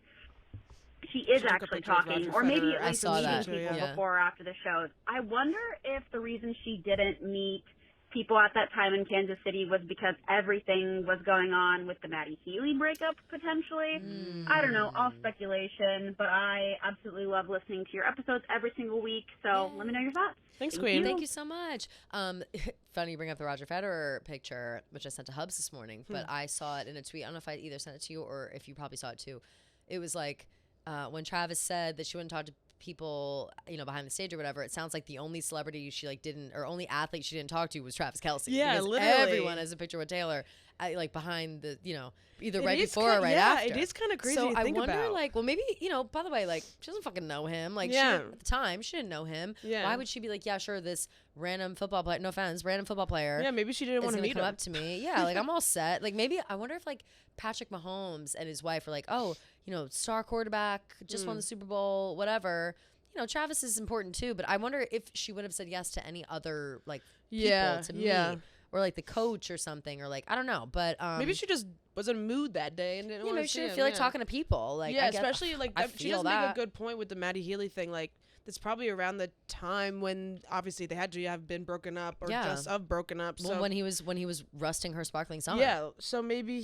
she is actually talking, or maybe at least meeting people before or after the shows. I wonder if the reason she didn't meet people at that time in Kansas City was because everything was going on with the Maddie Healy breakup, potentially. I don't know, all speculation, but I absolutely love listening to your episodes every single week, so let me know your thoughts. Thanks, Queen. Thank you so much. Funny you bring up the Roger Federer picture, which I sent to Hubs this morning, but I saw it in a tweet. I don't know if I either sent it to you or if you probably saw it too. It was like, when Travis said that she wouldn't talk to people, behind the stage or whatever, it sounds like the only celebrity she only athlete she didn't talk to was Travis Kelce. Yeah, because literally. Everyone has a picture with Taylor, behind the, either right before or right after. Yeah, it is kind of crazy so to think I wonder, about. Well, maybe, by the way, she doesn't fucking know him. She at the time, she didn't know him. Yeah. Why would she be like, yeah, sure, this random football player, no offense, random football player. Yeah, maybe she didn't want to meet him. Come up to me. Yeah, I'm all set. Maybe, I wonder if, Patrick Mahomes and his wife are like, oh, star quarterback, just won the Super Bowl, whatever. Travis is important too, but I wonder if she would have said yes to any other people to meet, or the coach or something, or I don't know, but maybe she just was in a mood that day and didn't want to see him. Maybe she didn't feel like talking to people. Especially she does make a good point with the Maddie Healy thing. That's probably around the time when obviously they had to have been broken up or just broken up. So when he was rusting her sparkling summer. Yeah, so maybe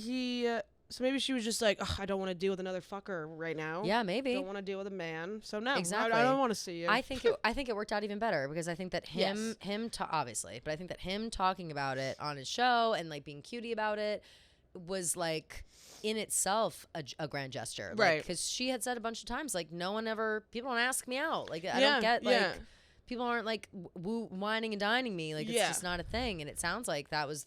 maybe she was just like, I don't want to deal with another fucker right now. Yeah, maybe. Don't want to deal with a man. So no, exactly. I don't want to see you. I think it worked out even better because I think that obviously, but I think that him talking about it on his show and being cutie about it was in itself a grand gesture. Right. Because she had said a bunch of times, like, people don't ask me out. Like, I don't get, like, people aren't, like, whining and dining me. Like, it's just not a thing. And it sounds like that was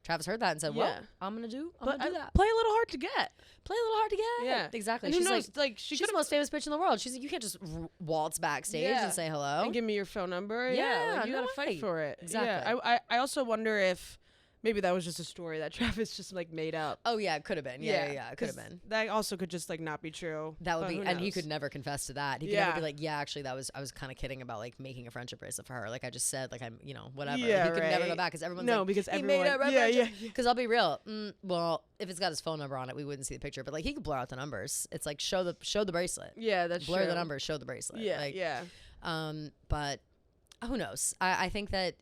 Travis heard that and said, well, I'm going to do that. Play a little hard to get. Play a little hard to get. Yeah. Exactly. And she's who knows, like, she's the most famous bitch in the world. She's like, you can't just waltz backstage and say hello. And give me your phone number. Yeah. Like, you got to fight for it. Exactly. Yeah. I also wonder if maybe that was just a story that Travis just like made up. Oh yeah, it could have been. Yeah, it could have been. That also could just like not be true. That would be, and he could never confess to that. He could never be like, yeah, actually, I was kind of kidding about like making a friendship bracelet for her. Like I just said, like I'm, whatever. Yeah, he could never go back because everyone's because he everyone, made a Because I'll be real. Well, if it's got his phone number on it, we wouldn't see the picture. But like he could blur out the numbers. It's like show the bracelet. Yeah, that's blur true. the numbers, show the bracelet. Yeah, like, but who knows? I think that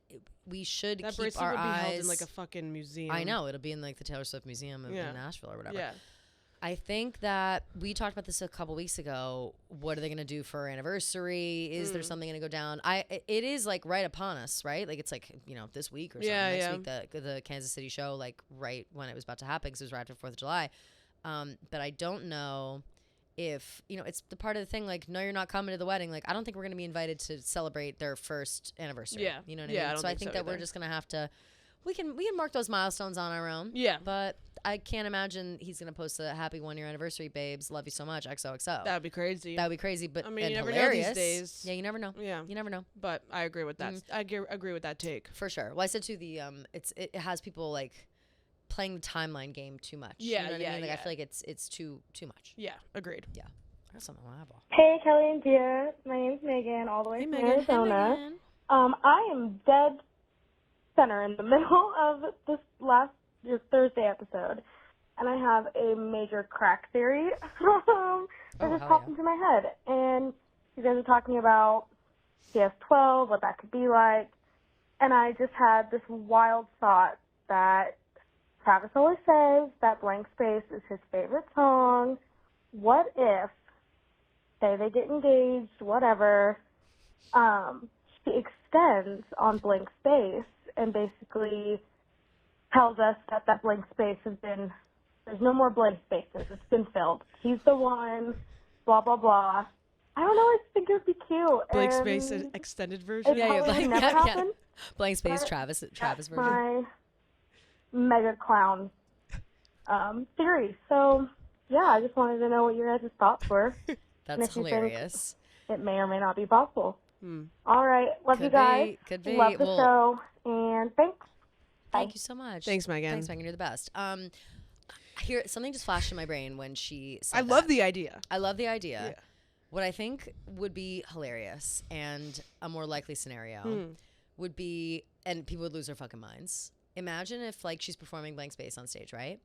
we should that keep bracelet our would be eyes held in like a fucking museum. I know it'll be in like the Taylor Swift Museum in Nashville or whatever. Yeah. I think that we talked about this a couple weeks ago. What are they going to do for our anniversary? Is there something going to go down? It is like right upon us, right? Like it's like this week or something. Next week, the Kansas City show, like right when it was about to happen because it was right after 4th of July. But I don't know if it's the part of the thing. Like, no, you're not coming to the wedding. Like, I don't think we're going to be invited to celebrate their first anniversary. Yeah, you know what I mean. So I think that we're just going to have to. We can mark those milestones on our own. Yeah. But I can't imagine he's going to post a happy 1-year anniversary, babes. Love you so much. XOXO. That would be crazy. That would be crazy, but I mean, you never hilarious. know these days. Yeah, you never know. Yeah. You never know. But I agree with that. I agree with that take. For sure. Well, I said too, it has people like playing the timeline game too much. Yeah, you know what I mean? Like yeah. I feel like it's too much. Yeah, agreed. Yeah. That's something I'll Hey, Kelly and Gia. My name's Megan, all the way from Arizona. Hey, Megan. I am dead center in the middle of this your Thursday episode, and I have a major crack theory that just popped into my head. And you guys are talking about CS12, what that could be like, and I just had this wild thought that Travis always says that Blank Space is his favorite song. What if, say they get engaged, whatever, she extends on Blank Space and basically tells us that blank space there's no more blank spaces. It's been filled. He's the one, blah, blah, blah. I don't know. I just think it would be cute. Blank Space extended version? Never happened. Blank Space Travis version. My mega clown theory. So, yeah, I just wanted to know what your guys' thoughts were. That's hilarious. It may or may not be possible. All right. Love you guys. Could be. Love the show. And thanks. Thank you so much. Thanks, Megan. Thanks, Megan. You're the best. Here, something just flashed in my brain when she said I love the idea. Yeah. What I think would be hilarious and a more likely scenario would be, and people would lose their fucking minds. Imagine if like she's performing Blank Space on stage, right?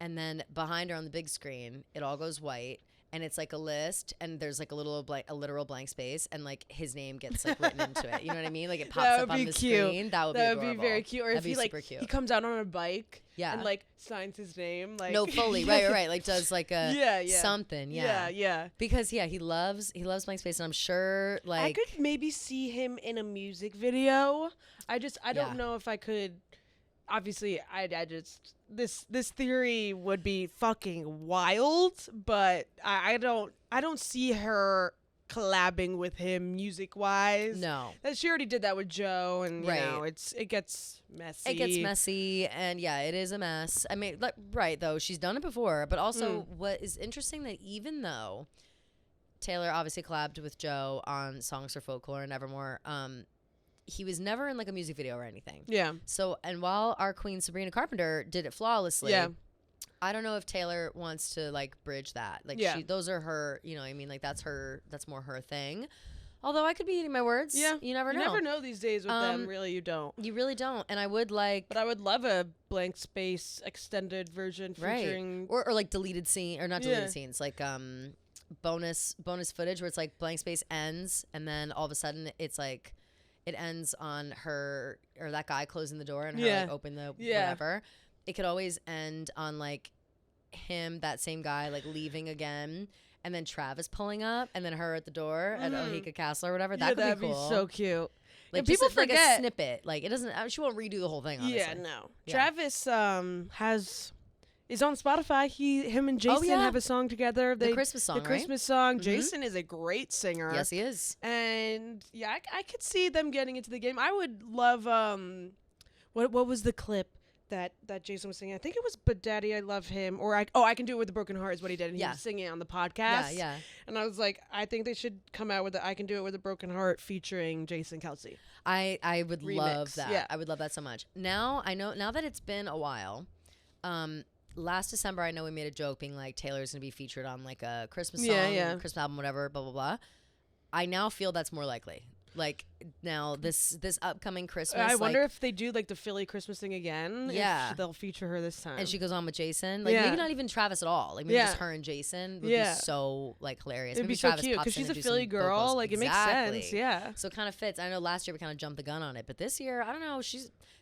And then behind her on the big screen, it all goes white. And it's like a list, and there's like a literal blank space, and like his name gets like written into it. You know what I mean? Like it pops up on the screen. That would be adorable. That would be very cute. Or That'd if he like he comes out on a bike, and like signs his name, like no, fully right. Like does like a something, yeah. Because he loves blank space, and I'm sure like I could maybe see him in a music video. I don't know if I could. Obviously, I just this theory would be fucking wild, but I don't see her collabing with him music wise. No, she already did that with Joe, and you know it gets messy. It gets messy, and it is a mess. I mean, right though, she's done it before, but also what is interesting that even though Taylor obviously collabed with Joe on Songs for Folklore and Evermore, he was never in like a music video or anything. Yeah. So, and while our queen Sabrina Carpenter did it flawlessly, I don't know if Taylor wants to like bridge that. Like those are her, you know what I mean? Like that's more her thing. Although I could be eating my words. Yeah. You never know. You never know these days with them. Really, you don't. You really don't. And I would like. But I would love a Blank Space extended version featuring. Or like deleted scene, or not deleted scenes, like bonus footage where it's like Blank Space ends and then all of a sudden it's like, it ends on her or that guy closing the door and her like open the whatever. It could always end on like him, that same guy, like leaving again, and then Travis pulling up, and then her at the door at Ohika Castle or whatever. That could be cool. That'd be so cute. Like people forget like a snippet. Like it doesn't. She won't redo the whole thing. Honestly. Yeah, no. Yeah. Travis has. is on Spotify. Him and Jason have a song together. The Christmas song, The Christmas song. Mm-hmm. Jason is a great singer. Yes, he is. And yeah, I could see them getting into the game. I would love what was the clip that Jason was singing? I think it was "But Daddy, I Love Him," or I Can Do It with a Broken Heart is what he did, and he was singing it on the podcast. Yeah. And I was like, I think they should come out with "I Can Do It with a Broken Heart" featuring Jason Kelce. I would remix. Love that. Yeah. I would love that so much. Now that it's been a while. Last December, I know we made a joke being like Taylor's gonna be featured on like a Christmas song, Christmas album, whatever, blah blah blah. I now feel that's more likely. Like now this upcoming Christmas, I wonder if they do like the Philly Christmas thing again. Yeah, if they'll feature her this time, and she goes on with Jason. Like maybe not even Travis at all. Like maybe just her and Jason would be so like hilarious. It'd maybe be so Travis cute because she's a Philly girl. Vocals. Like it makes sense. Yeah, so it kind of fits. I know last year we kind of jumped the gun on it, but this year I don't know.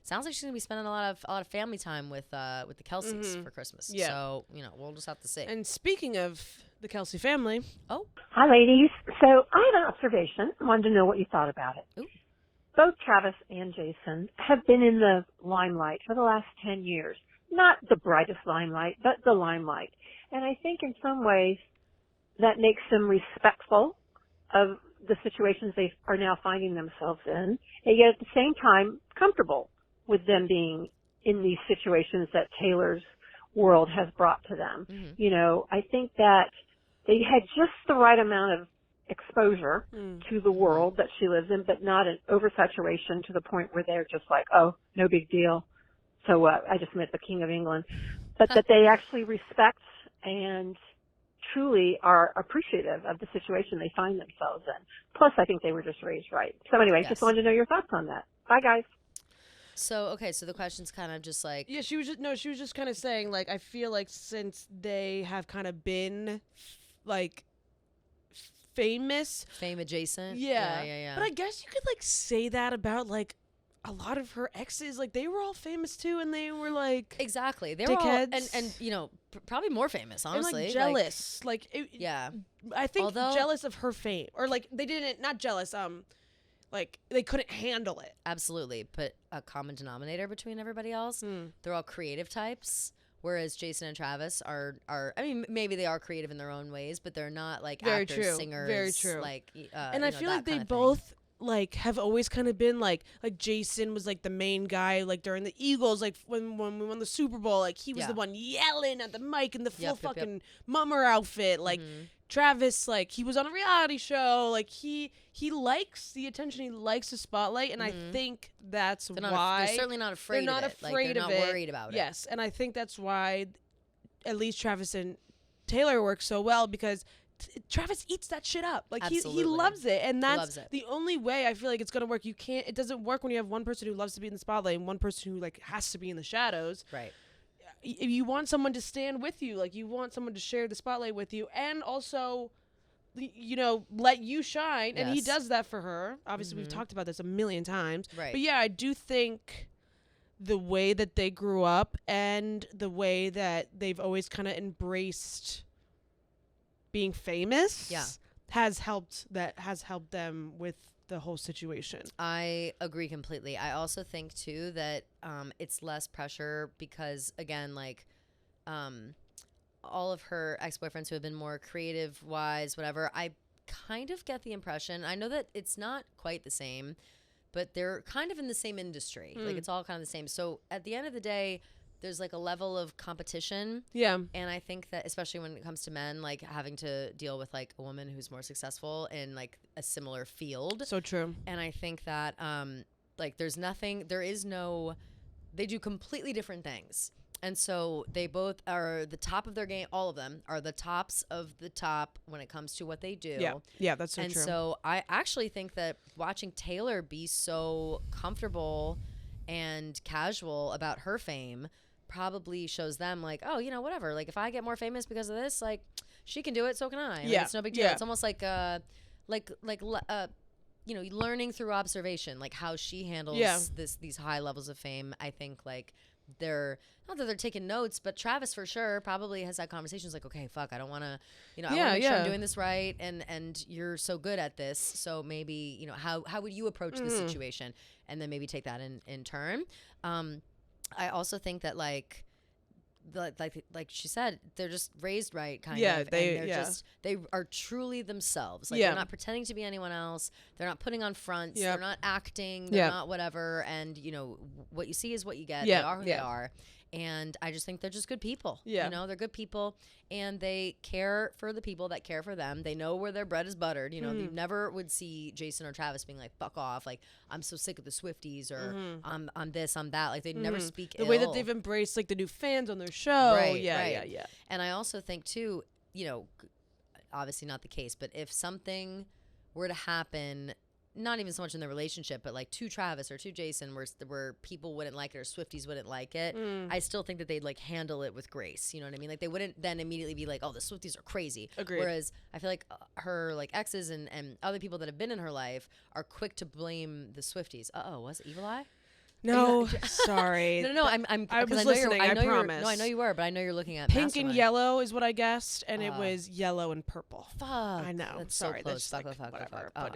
Sounds like she's gonna be spending a lot of family time with the Kelces for Christmas. Yeah, so we'll just have to see. And speaking of the Kelce family, hi ladies. So I have an observation. I wanted to know what you thought about it. Ooh. Both Travis and Jason have been in the limelight for the last 10 years. Not the brightest limelight, but the limelight. And I think in some ways that makes them respectful of the situations they are now finding themselves in, and yet at the same time comfortable with them being in these situations that Taylor's world has brought to them. Mm-hmm. I think that they had just the right amount of exposure to the world that she lives in, but not an oversaturation to the point where they're just like, oh, no big deal. So I just met the King of England. But that they actually respect and truly are appreciation of the situation they find themselves in. Plus, I think they were just raised right. So anyway, just wanted to know your thoughts on that. Bye, guys. So, okay, so the question's kind of just like... Yeah, she was just kind of saying, like, I feel like since they have kind of been, like... fame adjacent. Yeah. But I guess you could like say that about like a lot of her exes. Like they were all famous too, and they were like exactly. They dickheads. were all and probably more famous. Honestly, and, like jealous. I think jealous of her fame, or like they didn't not jealous. Like they couldn't handle it. Absolutely, put a common denominator between everybody else. They're all creative types. Whereas Jason and Travis are I mean, maybe they are creative in their own ways, but they're not like actors, singers. Very true. Like, and I feel like they both like have always kind of been like Jason was like the main guy like during the Eagles, like when we won the Super Bowl, like he was the one yelling at the mic in the full fucking mummer outfit. Like Travis, like he was on a reality show, like he likes the attention, he likes the spotlight, and I think that's why they're certainly not afraid. They're not of it. afraid like, of they're it. not worried about it. Yes, and I think that's why at least Travis and Taylor work so well because Travis eats that shit up. Like he loves it, and that's the only way I feel like it's gonna work. It doesn't work when you have one person who loves to be in the spotlight and one person who like has to be in the shadows. Right. If you want someone to stand with you, like you want someone to share the spotlight with you, and also, let you shine. Yes. And he does that for her. Obviously, we've talked about this a million times. Right. But yeah, I do think the way that they grew up and the way that they've always kind of embraced being famous has helped them with the whole situation. I agree completely. I also think too that it's less pressure because again, like all of her ex-boyfriends who have been more creative wise, whatever, I kind of get the impression, I know that it's not quite the same, but they're kind of in the same industry. Like it's all kind of the same. So at the end of the day, there's like a level of competition. Yeah. And I think that especially when it comes to men, like having to deal with like a woman who's more successful in like a similar field. So true. And I think that like they do completely different things. And so they both are the top of their game. All of them are the tops of the top when it comes to what they do. Yeah, that's so true. And so I actually think that watching Taylor be so comfortable and casual about her fame probably shows them like, oh, whatever. Like if I get more famous because of this, like she can do it, so can I. Like, it's no big deal. It's almost like learning through observation, like how she handles these high levels of fame. I think like they're not that they're taking notes, but Travis for sure probably has had conversations like, okay, fuck, I don't want to, I want to make sure I'm doing this right, and you're so good at this, so maybe how would you approach this situation, and then maybe take that in turn. I also think that like like she said, they're just raised right, kind of. They are truly themselves. Like they're not pretending to be anyone else. They're not putting on fronts. They're not acting. They're not whatever. And what you see is what you get. They are who they are. And I just think they're just good people. Yeah. They're good people, and they care for the people that care for them. They know where their bread is buttered. You never would see Jason or Travis being like, fuck off. Like, I'm so sick of the Swifties, or I'm this, I'm that. Like, they never speak the way that they've embraced, like, the new fans on their show. Right. Yeah. And I also think, too, obviously not the case, but if something were to happen, not even so much in the relationship, but like to Travis or to Jason, where people wouldn't like it or Swifties wouldn't like it, I still think that they'd like handle it with grace. You know what I mean? Like they wouldn't then immediately be like, oh, the Swifties are crazy. Agreed. Whereas I feel like her like exes and other people that have been in her life are quick to blame the Swifties. Was it Evil Eye? No, sorry. No. I was listening. I promise. I know you were, but I know you're looking at pink Mastermind. And yellow is what I guessed, and it was yellow and purple. Fuck. I know. That's sorry. So close. Fuck.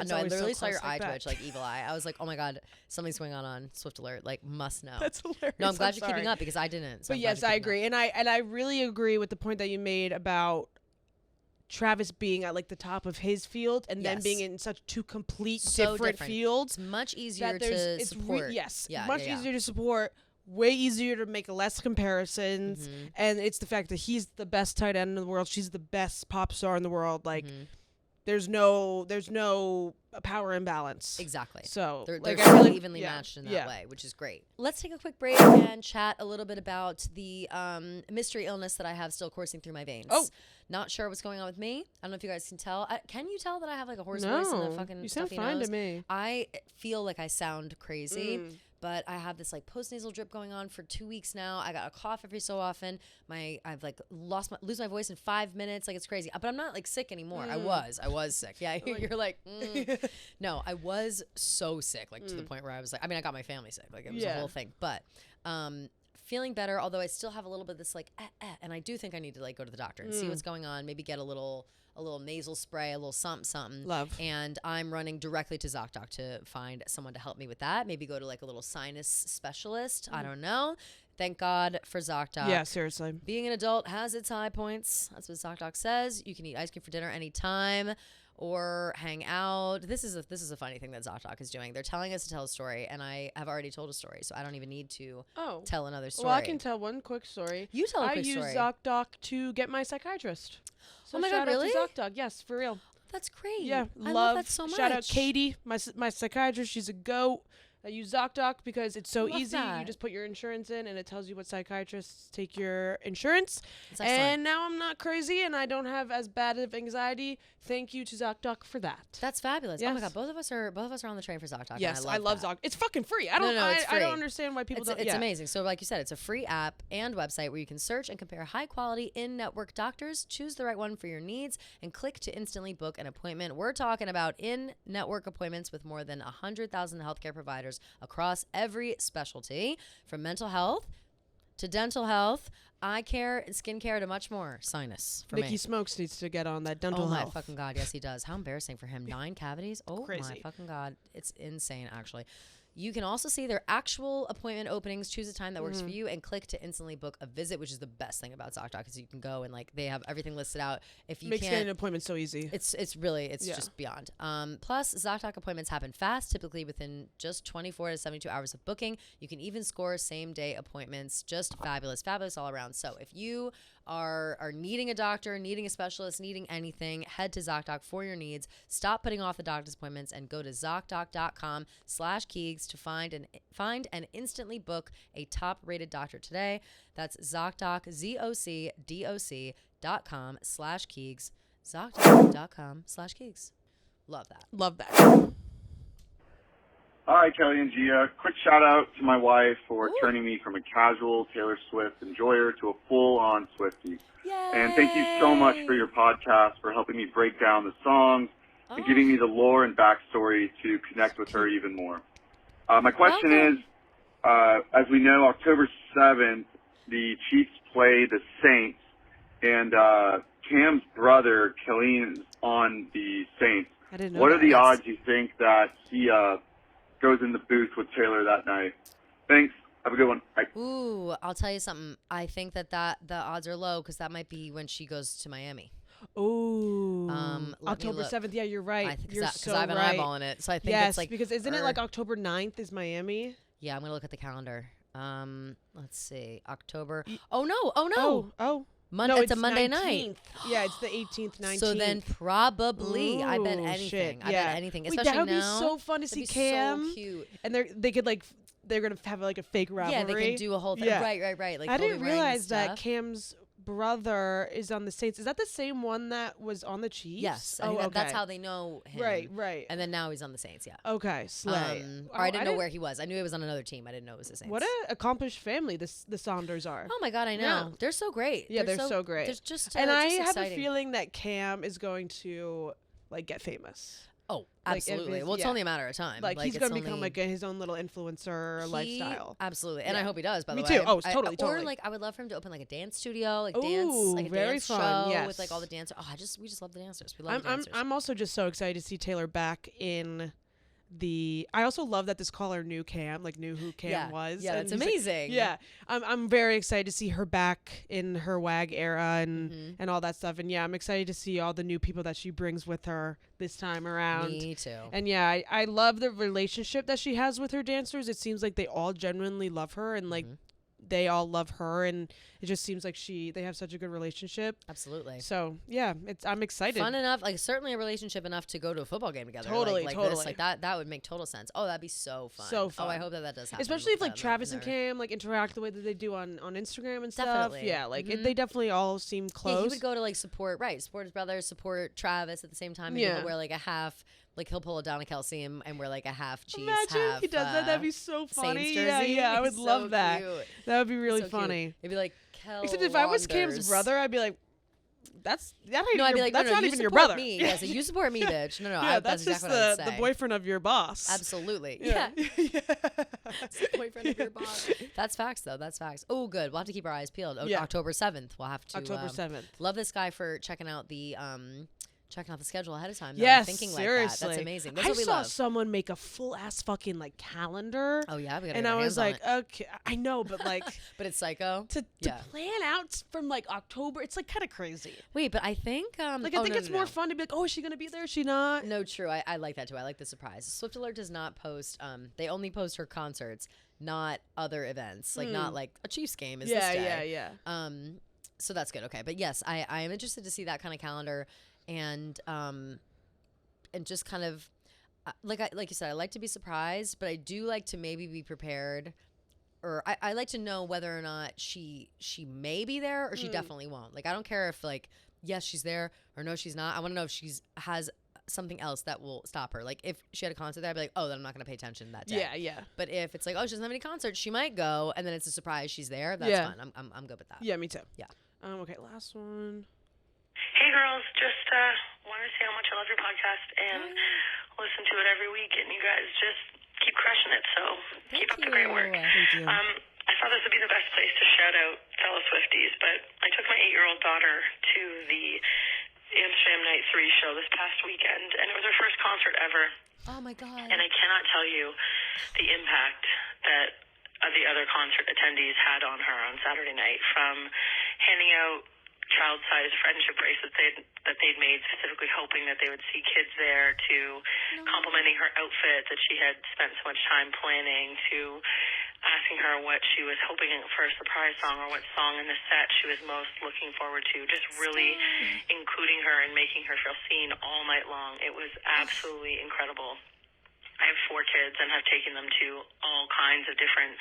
No, I literally saw your eye twitch like Evil Eye. I was like, oh my god, something's going on Swift Alert. Like, must know. That's hilarious. No, I'm glad you're keeping up because I didn't. So but yes, I agree, and I really agree with the point that you made about Travis being at like the top of his field and then being in such two different fields. It's much easier to support. Much easier to support. Way easier to make less comparisons. And it's the fact that he's the best tight end in the world. She's the best pop star in the world. Like, there's no power imbalance. Exactly. So they're really evenly matched in that way, which is great. Let's take a quick break and chat a little bit about the mystery illness that I have still coursing through my veins. Oh. Not sure what's going on with me. I don't know if you guys can tell. Can you tell that I have like a hoarse voice and a fucking you sound stuffy fine nose? To me. I feel like I sound crazy. But I have this like post-nasal drip going on for 2 weeks now. I got a cough every so often. I've like lose my voice in 5 minutes. Like, it's crazy. But I'm not like sick anymore. I was sick. Yeah, you're like, no, I was so sick, like to the point where I was like, I mean, I got my family sick. Like, it was a whole thing. But feeling better, although I still have a little bit of this like, and I do think I need to like go to the doctor and see what's going on. Maybe get a little nasal spray, a little something. Love. And I'm running directly to ZocDoc to find someone to help me with that. Maybe go to like a little sinus specialist. I don't know. Thank God for ZocDoc. Yeah, seriously. Being an adult has its high points. That's what ZocDoc says. You can eat ice cream for dinner anytime or hang out. This is a funny thing that ZocDoc is doing. They're telling us to tell a story, and I have already told a story, so I don't even need to tell another story. Well, I can tell one quick story. You tell a quick story. I use ZocDoc to get my psychiatrist. So oh my God, really? Shout out to ZocDoc. Yes, for real. That's great. Yeah, I love that so much. Shout out Katie, my psychiatrist. She's a goat. I use ZocDoc because it's so easy. That. You just put your insurance in, and it tells you what psychiatrists take your insurance. And now I'm not crazy, and I don't have as bad of anxiety. Thank you to ZocDoc for that. That's fabulous. Yes. Oh my God, both of us are on the train for ZocDoc. Yes, I love ZocDoc. It's fucking free. I don't understand why people don't. It's amazing. So like you said, it's a free app and website where you can search and compare high quality in-network doctors, choose the right one for your needs, and click to instantly book an appointment. We're talking about in-network appointments with more than 100,000 healthcare providers across every specialty, from mental health to dental health, eye care, and skin care, to much more. Sinus for Nikki me. Smokes needs to get on that dental health. Oh my fucking God, yes he does. How embarrassing for him. 9 cavities? Oh Crazy. My fucking God. It's insane, actually. You can also see their actual appointment openings, choose a time that works for you, and click to instantly book a visit, which is the best thing about ZocDoc, because you can go and like they have everything listed out. If you makes getting an appointment so easy. It's just beyond. Plus, ZocDoc appointments happen fast, typically within just 24 to 72 hours of booking. You can even score same day appointments. Just fabulous all around. So if you are needing a doctor, needing a specialist, needing anything, head to ZocDoc for your needs. Stop putting off the doctor's appointments and go to ZocDoc.com/Keegs to find and instantly book a top-rated doctor today. That's ZocDoc, ZocDoc.com/Keegs, ZocDoc.com/Keegs. Love that. Love that. Hi, Kelly and Gia. Quick shout out to my wife for turning me from a casual Taylor Swift enjoyer to a full-on Swiftie. Yay! And thank you so much for your podcast, for helping me break down the songs and giving me the lore and backstory to connect with her even more. My question is, as we know, October 7th, the Chiefs play the Saints, and Cam's brother, Killeen, is on the Saints. I didn't know What that. are the odds you think that he goes in the booth with Taylor that night? Thanks. Have a good one. Bye. Ooh, I'll tell you something. I think that the odds are low because that might be when she goes to Miami. Ooh. October 7th. Yeah, you're right. You're so right. I've been eyeballing it. So I think it's like. Because isn't it like October 9th is Miami? Yeah, I'm going to look at the calendar. Let's see. October. Oh, no. Oh. Monday. No, it's a Monday 19th. night. Yeah, it's the 18th, 19th. So then probably I bet anything. Shit. I bet anything. Especially that would now. be so fun to see Cam. So cute. And they could like they're gonna have like a fake rivalry. Yeah, they can do a whole thing. Yeah. Right. Like I didn't realize that Cam's brother is on the Saints. Is that the same one that was on the Chiefs? Yes. Okay. That's how they know him. Right. And then now he's on the Saints, yeah. Okay, slay. Or I didn't know where he was. I knew he was on another team. I didn't know it was the Saints. What an accomplished family the Saunders are. Oh my God, I know. Yeah. They're so great. Yeah, they're so great. There's just and I have a feeling that Cam is going to like get famous. Oh, absolutely. Well, it's only a matter of time. Like he's going to become like his own little influencer lifestyle. Absolutely. And I hope he does, by the way. Me too. Oh, totally. Or like I would love for him to open like a dance studio, like a dance fun. show with like all the dancers. Oh, we just love the dancers. We love the dancers. I'm also just so excited to see Taylor back in I also love that this caller knew Cam, like knew who Cam was. Yeah, that's amazing. Like, I'm very excited to see her back in her WAG era and all that stuff. And I'm excited to see all the new people that she brings with her this time around. Me too. And I love the relationship that she has with her dancers. It seems like they all genuinely love her and like they all love her, and it just seems like they have such a good relationship. Absolutely. So I'm excited. Fun enough, like certainly a relationship enough to go to a football game together. Totally. This, like that would make total sense. Oh, that'd be so fun. So fun. Oh, I hope that does happen. Especially if like Travis and Cam like interact the way that they do on Instagram and stuff. Definitely. Yeah, like they definitely all seem close. Yeah, he would go to like support his brothers, support Travis at the same time. And he would wear like a half. Like he'll pull it down a Kelce and wear like a half cheese. Imagine half, he does that. That'd be so funny. Jersey. Yeah, I would love that. Cute. That would be really funny. It'd be like Kel. Except if I was Cam's brother, I'd be like, I'd be like, that's not even your brother. Me. Yeah, so you support me, bitch. No, yeah, that's exactly just what I would say. The boyfriend of your boss. Absolutely. Yeah. It's the boyfriend of your boss. That's facts, though. That's facts. Oh, good. We'll have to keep our eyes peeled. October 7th. We'll have to. October 7th. Love this guy for checking out the schedule ahead of time. Yes, thinking seriously. Like that. That's amazing. That's I what we saw love. someone make a full ass fucking like calendar. Oh yeah, we gotta and I was like, okay, I know, but like, but it's psycho to plan out from like October. It's like kind of crazy. Wait, but I think I think it's more fun to be like, oh, is she gonna be there? Is she not? No, true. I like that too. I like the surprise. Swift Alert does not post. They only post her concerts, not other events. Like not like a Chiefs game is this day. Yeah. So that's good. Okay, but yes, I am interested to see that kind of calendar. And just kind of like you said, I like to be surprised, but I do like to maybe be prepared, or I like to know whether or not she may be there or she definitely won't. Like I don't care if like yes she's there or no she's not. I want to know if has something else that will stop her. Like if she had a concert there, I'd be like, oh, then I'm not gonna pay attention that day. Yeah. But if it's like, oh, she doesn't have any concerts, she might go, and then it's a surprise she's there. That's fine. I'm good with that. Yeah, me too. Yeah. Okay, last one. Hey girls, just wanted to say how much I love your podcast and listen to it every week, and you guys just keep crushing it, so keep up the great work. Thank you. I thought this would be the best place to shout out fellow Swifties, but I took my 8-year-old daughter to the Amsterdam Night 3 show this past weekend, and it was her first concert ever. Oh my God. And I cannot tell you the impact that the other concert attendees had on her on Saturday night, from handing out child-sized friendship bracelets that they'd made, specifically hoping that they would see kids there, to complimenting her outfit that she had spent so much time planning, to asking her what she was hoping for a surprise song or what song in the set she was most looking forward to, just really including her and making her feel seen all night long. It was absolutely incredible. I have 4 kids and have taken them to all kinds of different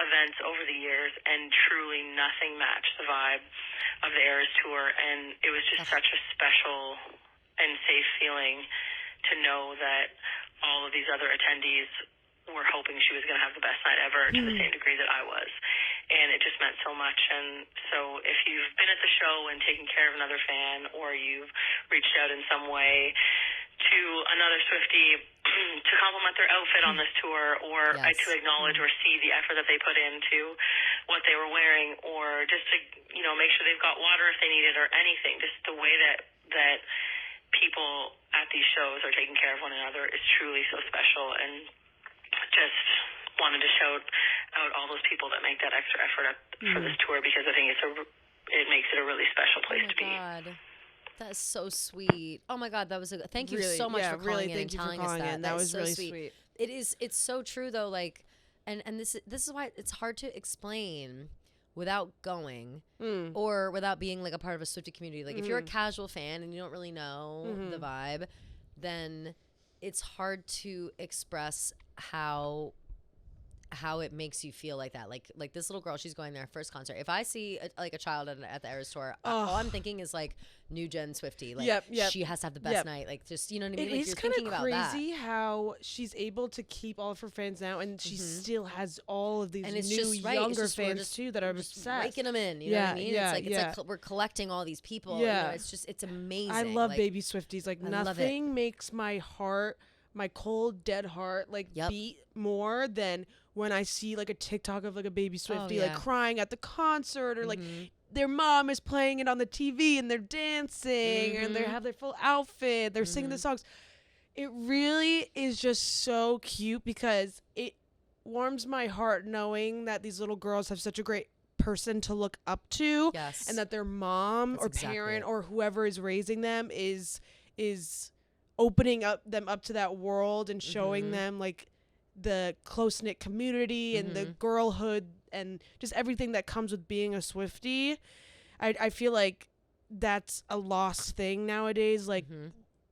events over the years, and truly nothing matched the vibe of the Eras Tour, and it was just such a special and safe feeling to know that all of these other attendees were hoping she was going to have the best night ever to the same degree that I was, and it just meant so much. And so if you've been at the show and taken care of another fan, or you've reached out in some way to another Swiftie to compliment their outfit on this tour, or to acknowledge or see the effort that they put into what they were wearing, or just to, make sure they've got water if they need it, or anything, just the way that people at these shows are taking care of one another is truly so special. And just wanted to shout out all those people that make that extra effort for this tour, because I think it makes it a really special place to be. Oh my God. That's so sweet. Oh my God, that was thank you so much for calling in and telling us that. That was so really sweet. It's so true though, like, and this is why it's hard to explain without going or without being like a part of a Swiftie community. Like if you're a casual fan and you don't really know the vibe, then it's hard to express how it makes you feel like that. Like this little girl, she's going there first concert. If I see a child at the Eras tour, all I'm thinking is like new gen Swiftie. Like she has to have the best night. Like just, you know what I mean? It is kind of crazy how she's able to keep all of her fans now, and she still has all of these new younger fans too that are obsessed. Raking them in, you know what I mean? It's like we're collecting all these people. Yeah, you know, it's amazing. I love baby Swifties. Like nothing makes my heart, my cold dead heart, like beat more than when I see like a TikTok of like a baby Swiftie like crying at the concert, or like their mom is playing it on the TV and they're dancing and they have their full outfit, they're singing the songs. It really is just so cute because it warms my heart knowing that these little girls have such a great person to look up to, and that their mom or parent or whoever is raising them is opening them up to that world and showing them like the close-knit community and the girlhood and just everything that comes with being a Swiftie. I feel like that's a lost thing nowadays, like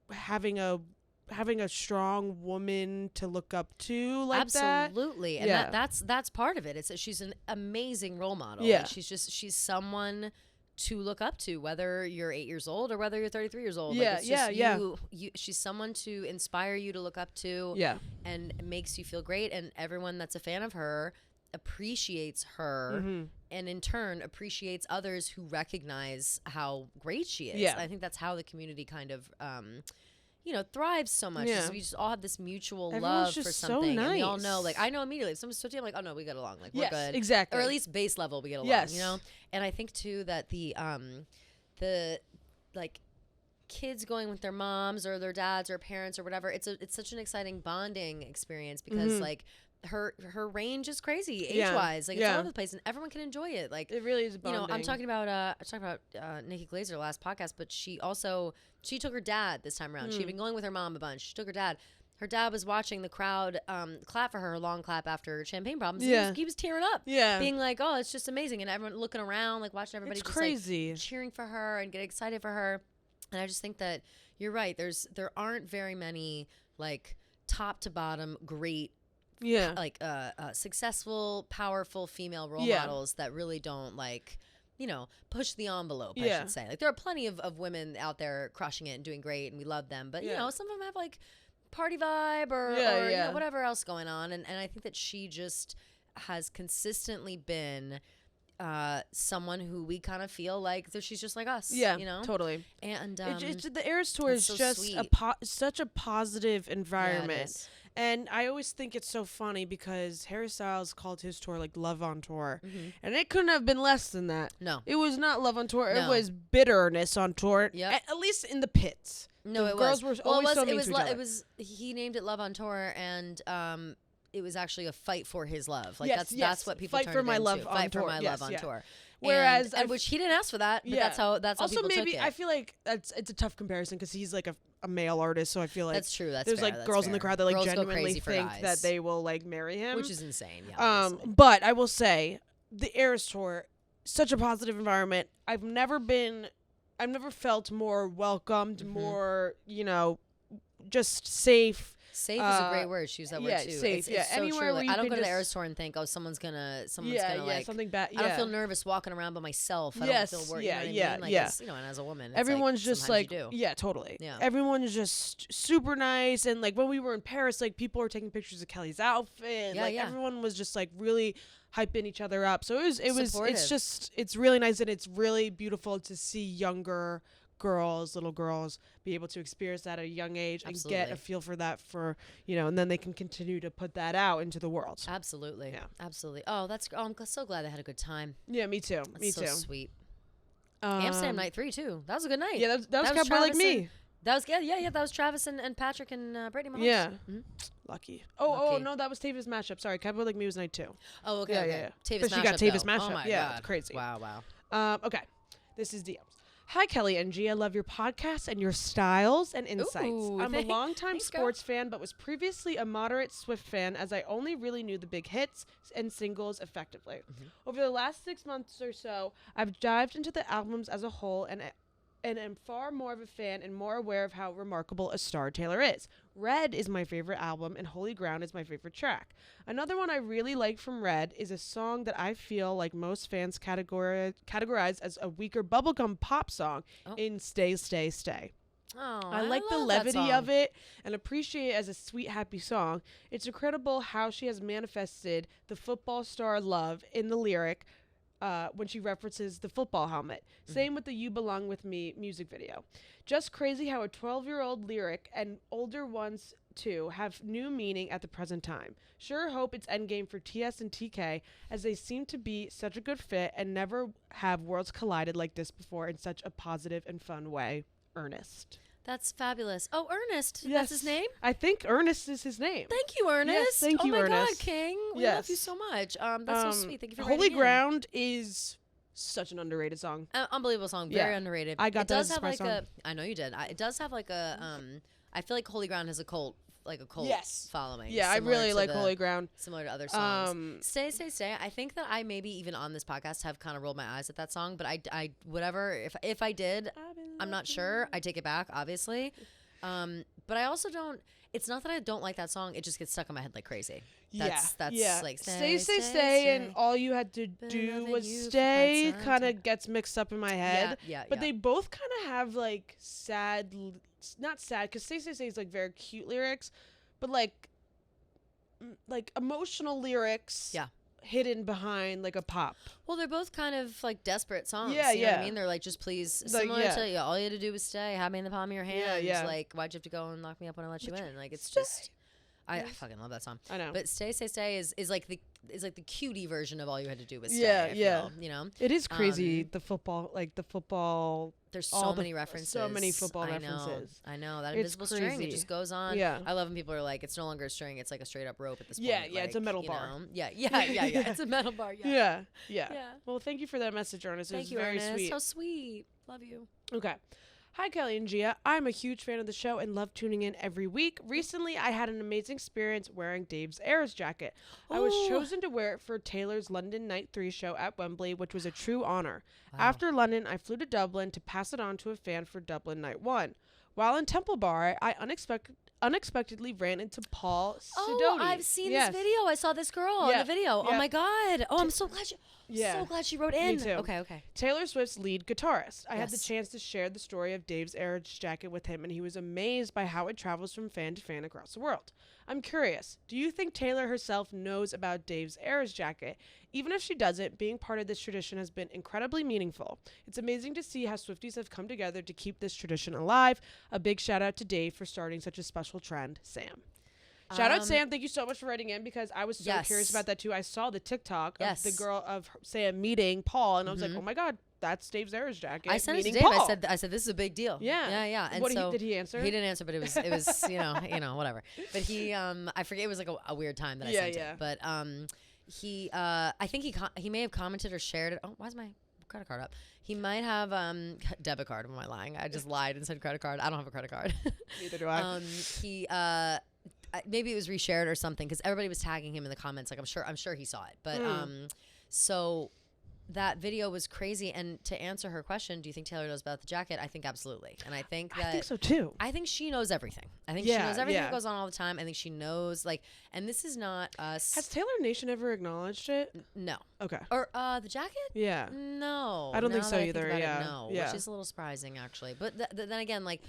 having a strong woman to look up to like that. Absolutely. And that's part of it. It's that she's an amazing role model. Yeah. Like she's someone to look up to, whether you're 8 years old or whether you're 33 years old. Yeah, like it's just she's someone to inspire you to look up to. Yeah. And makes you feel great. And everyone that's a fan of her appreciates her, and in turn appreciates others who recognize how great she is. Yeah. I think that's how the community kind of thrives so much. Yeah. We just all have this mutual Everyone's love for just so something. nice. And we all know, like, I know immediately if someone's Swiftie, I'm like, oh no, we get along. Like, we're good. Exactly. Or at least base level we get along. Yes. You know? And I think too that the like kids going with their moms or their dads or parents or whatever, it's such an exciting bonding experience because like her range is crazy age-wise. Like it's all over the place and everyone can enjoy it. Like it really is bonding. You know, I'm talking about Nikki Glaser last podcast, but she took her dad this time around. She'd been going with her mom a bunch. She took her dad. Her dad was watching the crowd clap for her, long clap after Champagne Problems. Yeah. He was tearing up. Yeah. Being like, oh, it's just amazing. And everyone looking around, like watching everybody it's just crazy. Like cheering for her and get excited for her. And I just think that you're right. There aren't very many like top to bottom great like successful, powerful female role models that really don't like, you know, push the envelope, I should say. Like there are plenty of women out there crushing it and doing great and we love them. But you know, some of them have like party vibe or you know, whatever else going on. And I think that she just has consistently been someone who we kind of feel like she's just like us. Yeah, you know? Totally. And the Eras Tour is so just such a positive environment. Yeah, and I always think it's so funny because Harry Styles called his tour like Love on Tour. And it couldn't have been less than that. No. It was not Love on Tour. No. It was bitterness on tour. Yep. At least in the pits. No, the it girls was. were always so mean to each other. It was he named it Love on Tour and it was actually a fight for his love. Like that's what people fight for my love on fight tour. for my love on tour. Whereas, and which he didn't ask for that, but that's how also people maybe took it. I feel like it's a tough comparison because he's like a male artist, so I feel like that's true. There's fair, like girls in the crowd that like girls genuinely think that they will like marry him, which is insane. Yeah, but I will say the Eras Tour, such a positive environment. I've never felt more welcomed, more just safe. Safe is a great word. She used that word too. Safe. It's so anywhere true. where like, you I don't can go to the Eras Tour and think, oh, someone's gonna like something bad. I don't feel nervous walking around by myself. I don't feel worried. You know what I mean? Like, it's, you know, and as a woman, it's everyone's like, just like, totally. Yeah. Everyone's just super nice, and like when we were in Paris, like people were taking pictures of Kelly's outfit. Everyone was just like really hyping each other up. So it's really nice, and it's really beautiful to see younger little girls be able to experience that at a young age and get a feel for that and then they can continue to put that out into the world. Absolutely. Yeah. Absolutely. Oh, I'm so glad they had a good time. Yeah, me too. That's so sweet. Amsterdam night 3 too. That was a good night. Yeah, that was kind of like me. That was yeah. That was Travis and Patrick and Brittany Mahomes. Yeah. Mm-hmm. Lucky. Oh, no, that was Tavis Mashup. Sorry, Can't Believe Me was night 2. Oh, okay. Yeah. Tavis Mashup. She got Tavis though. Mashup. Oh my yeah, God. it's crazy. Wow. Okay, this is DMs. Hi, Kelly and G. I love your podcast and your styles and insights. Ooh, I'm a longtime sports girl. fan, but was previously a moderate Swift fan as I only really knew the big hits and singles effectively. Over the last 6 months or so, I've dived into the albums as a whole and am far more of a fan and more aware of how remarkable a star Taylor is. Red is my favorite album, and Holy Ground is my favorite track. Another one I really like from Red is a song that I feel like most fans categorize as a weaker bubblegum pop song in Stay, Stay, Stay. Oh, I like the levity of it and appreciate it as a sweet, happy song. It's incredible how she has manifested the football star love in the lyric when she references the football helmet. Same with the You Belong With Me music video. Just crazy how a 12-year-old lyric and older ones too have new meaning at the present time. Sure hope it's endgame for TS and TK as they seem to be such a good fit and never have worlds collided like this before in such a positive and fun way. Ernest. That's fabulous. Oh, Ernest. Yes. That's his name? I think Ernest is his name. Thank you, Ernest. Yes, thank you, Ernest. Oh, my Ernest. God, King. We love you so much. That's so sweet. Thank you for Holy writing in. Ground is such an underrated song. Unbelievable song. Very underrated. I got it that does as have my like song. I know you did. It does have like a I feel like Holy Ground has a cult following. Yeah, I really like Holy Ground. Similar to other songs. Stay, Stay, Stay. I think that I maybe even on this podcast have kind of rolled my eyes at that song, but I whatever. If I did, I'm not sure. I take it back, obviously. But I also don't. It's not that I don't like that song. It just gets stuck in my head like crazy. That's like stay, and all you had to do was stay. Kind of gets mixed up in my head. But they both kind of have like sad, not sad, because stay is like very cute lyrics, but like emotional lyrics. Yeah. Hidden behind like a pop. Well, they're both kind of like desperate songs. Yeah, you know what I mean? They're like, just please, similar to all you had to do was stay, have me in the palm of your hand. Like, why'd you have to go and lock me up when I let you in? Like, it's just, I fucking love that song. I know. But Stay, Stay, Stay is like the cutie version of all you had to do was stay. I feel, you know? It is crazy. The football. There's so many references. So many football references. I know. That invisible string, it just goes on. Yeah. I love when people are like, it's no longer a string, it's like a straight up rope at this point. Yeah, like, it's a metal bar. Yeah. It's a metal bar. Yeah. Well, thank you for that message, Ernest. Thank you, very Ernest. sweet. So sweet. Love you. Okay. Hi, Kelly and Gia. I'm a huge fan of the show and love tuning in every week. Recently, I had an amazing experience wearing Dave's Eras jacket. I was chosen to wear it for Taylor's London Night 3 show at Wembley, which was a true honor. Wow. After London, I flew to Dublin to pass it on to a fan for Dublin Night 1. While in Temple Bar, I unexpectedly ran into Paul Sidoti. Oh, I've seen this video. I saw this girl in the video. Yeah. Oh my God. Oh, I'm so glad so glad she wrote in. Me too. Okay. Taylor Swift's lead guitarist. I had the chance to share the story of Dave's Eras jacket with him, and he was amazed by how it travels from fan to fan across the world. I'm curious, do you think Taylor herself knows about Dave's Eras jacket? Even if she doesn't, being part of this tradition has been incredibly meaningful. It's amazing to see how Swifties have come together to keep this tradition alive. A big shout out to Dave for starting such a special trend. Sam. Shout out Sam. Thank you so much for writing in, because I was so curious about that too. I saw the TikTok of the girl of Sam meeting Paul, and I was like, oh my God, that's Dave's Eras jacket. I sent it to Dave. Paul. I said this is a big deal. Yeah. And what so did he answer? He didn't answer, but it was whatever. But he I forget, it was like a weird time that I sent it. But he I think he may have commented or shared it. Oh, why's my credit card up? He might have debit card. Am I lying? I just lied and said credit card. I don't have a credit card. Neither do I. He maybe it was reshared or something, because everybody was tagging him in the comments. Like, I'm sure he saw it. But so that video was crazy. And to answer her question, do you think Taylor knows about the jacket? I think absolutely. And I think so too. I think she knows everything. I think she knows everything that goes on all the time. I think she knows, like, and this is not us. Has Taylor Nation ever acknowledged it? No. Okay. Or the jacket? Yeah. No. I don't think so either. No. Which is a little surprising, actually. But then again, like,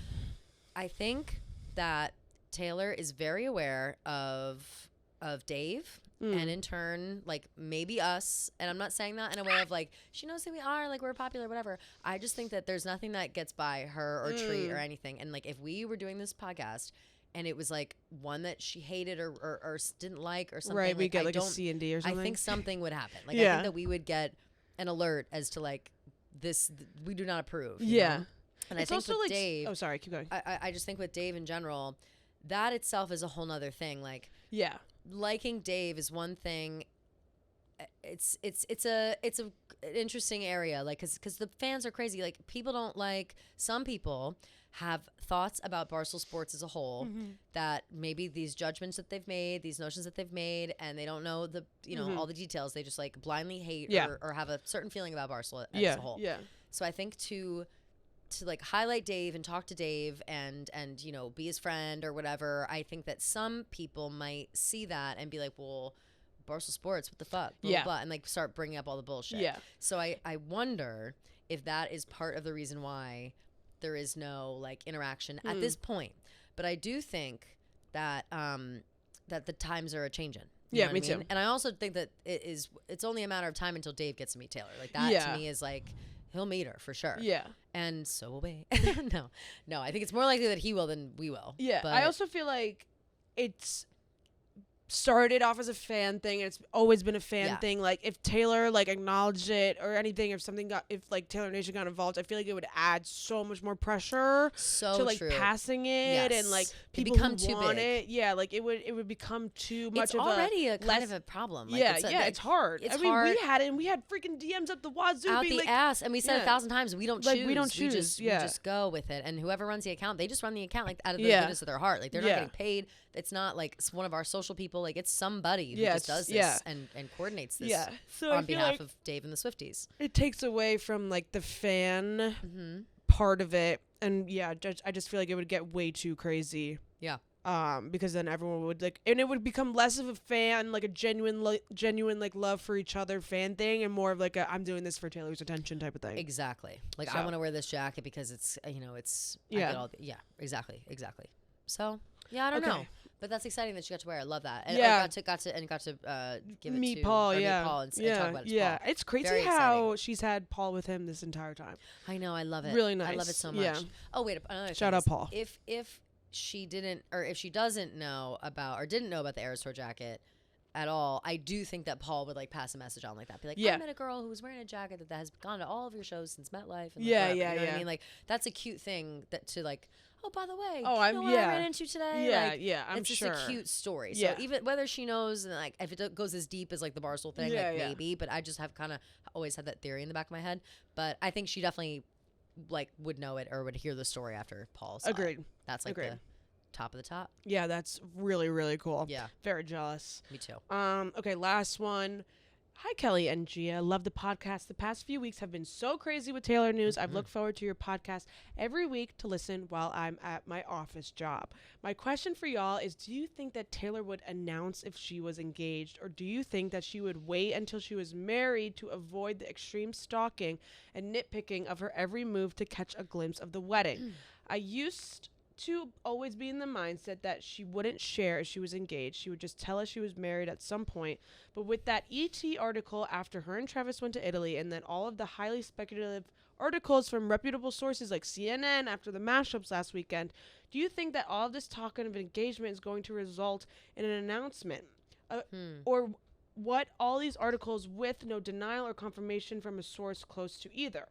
I think that Taylor is very aware of Dave, and in turn, like, maybe us. And I'm not saying that in a way of like, she knows who we are, like, we're popular, whatever. I just think that there's nothing that gets by her or Tree or anything. And like, if we were doing this podcast and it was like one that she hated or didn't like or something, right? We like, get like a C&D or something. I think something would happen. Like, I think that we would get an alert as to like, this we do not approve. You know? And it's I think also with Dave, oh, sorry, keep going. I just think with Dave in general, that itself is a whole nother thing. Like, liking Dave is one thing. It's an interesting area, like, because the fans are crazy. Like, people don't like, some people have thoughts about Barstool Sports as a whole, that maybe these judgments that they've made, these notions that they've made, and they don't know the, all the details. They just like blindly hate or have a certain feeling about Barstool as a whole. So I think to like highlight Dave and talk to Dave and be his friend or whatever, I think that some people might see that and be like, well, Barstool Sports, what the fuck? Blah, blah, blah, and like start bringing up all the bullshit. So I wonder if that is part of the reason why there is no like interaction at this point. But I do think that that the times are a changing. You know me what I mean? too. And I also think that it's only a matter of time until Dave gets to meet Taylor. Like that to me is like, he'll meet her for sure. And so will we. No, I think it's more likely that he will than we will. But I also feel like it's started off as a fan thing, and it's always been a fan thing. Like, if Taylor like acknowledged it or anything, if like Taylor Nation got involved, I feel like it would add so much more pressure to like passing it, and like people become who want big. It. Like it would become too much. It's of already a kind of a problem. Like, it's hard. It's hard. We had freaking DMs up the wazoo, out the ass, and we said 1,000 times we don't choose. We don't choose. We just go with it, and whoever runs the account, they just run the account like out of the goodness of their heart. Like they're not getting paid. It's not like one of our social people. Like it's somebody who just does this and coordinates this on behalf of Dave and the Swifties. It takes away from like the fan part of it, and I just feel like it would get way too crazy. Because then everyone would like, and it would become less of a fan, like a genuine like love for each other fan thing, and more of like a I'm doing this for Taylor's attention type of thing. Exactly. Like I want to wear this jacket because it's it's I get all exactly. So I don't know. But that's exciting that she got to wear it. I love that. And got to give it meet to Paul. Meet Paul and talk about it to Paul. It's crazy Very how exciting. she's had Paul with him this entire time. I know. I love it. Really nice. I love it so much. Oh wait, another shout out Paul. If she didn't, or if she doesn't know about, or didn't know about the Eras Tour jacket at all, I do think that Paul would like pass a message on like that. Be like, I met a girl who was wearing a jacket that has gone to all of your shows since MetLife. And like, you know what I mean? Like that's a cute thing that to like. Oh, by the way, I ran into today? I'm it's sure. It's just a cute story. So even whether she knows, and like if it goes as deep as like the Barstool thing, maybe. But I just have kind of always had that theory in the back of my head. But I think she definitely like would know it or would hear the story after Paul saw Agreed. It. That's like the top of the top. Yeah, that's really, really cool. Yeah. Very jealous. Me too. Okay, last one. Hi, Kelly and Gia. Love the podcast. The past few weeks have been so crazy with Taylor news. I've looked forward to your podcast every week to listen while I'm at my office job. My question for y'all is, do you think that Taylor would announce if she was engaged, or do you think that she would wait until she was married to avoid the extreme stalking and nitpicking of her every move to catch a glimpse of the wedding? I used to always be in the mindset that she wouldn't share if she was engaged. She would just tell us she was married at some point. But with that ET article after her and Travis went to Italy, and then all of the highly speculative articles from reputable sources like CNN after the mashups last weekend, do you think that all of this talk of engagement is going to result in an announcement? Or what all these articles with no denial or confirmation from a source close to either?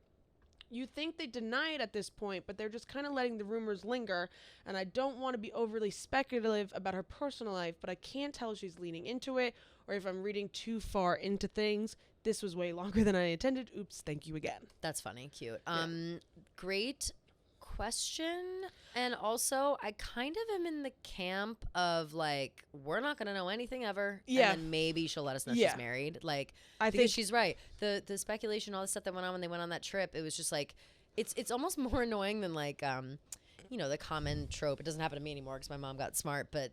You think they deny it at this point, but they're just kind of letting the rumors linger, and I don't want to be overly speculative about her personal life, but I can't tell if she's leaning into it or if I'm reading too far into things. This was way longer than I intended. Oops, thank you again. That's funny. Cute. Great question. And also, I kind of am in the camp of like, we're not going to know anything ever. Yeah. And then maybe she'll let us know she's married. Like, I think she's right. The speculation, all the stuff that went on when they went on that trip, it was just like, it's almost more annoying than like, the common trope. It doesn't happen to me anymore because my mom got smart. But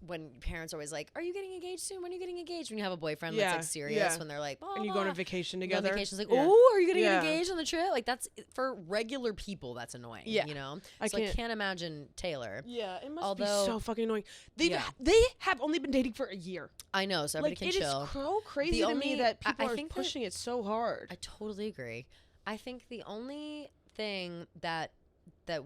when parents are always like, "Are you getting engaged soon? When are you getting engaged?" When you have a boyfriend that's like serious, when they're like, and you go on a vacation together. You go on vacation, it's like, "Oh, are you getting engaged on the trip?" Like that's for regular people. That's annoying. You know. I can't imagine Taylor. Yeah, it must be so fucking annoying. They have only been dating for a year. I know, so everybody can chill. It is so crazy to me that people are pushing it so hard. I totally agree. I think the only thing that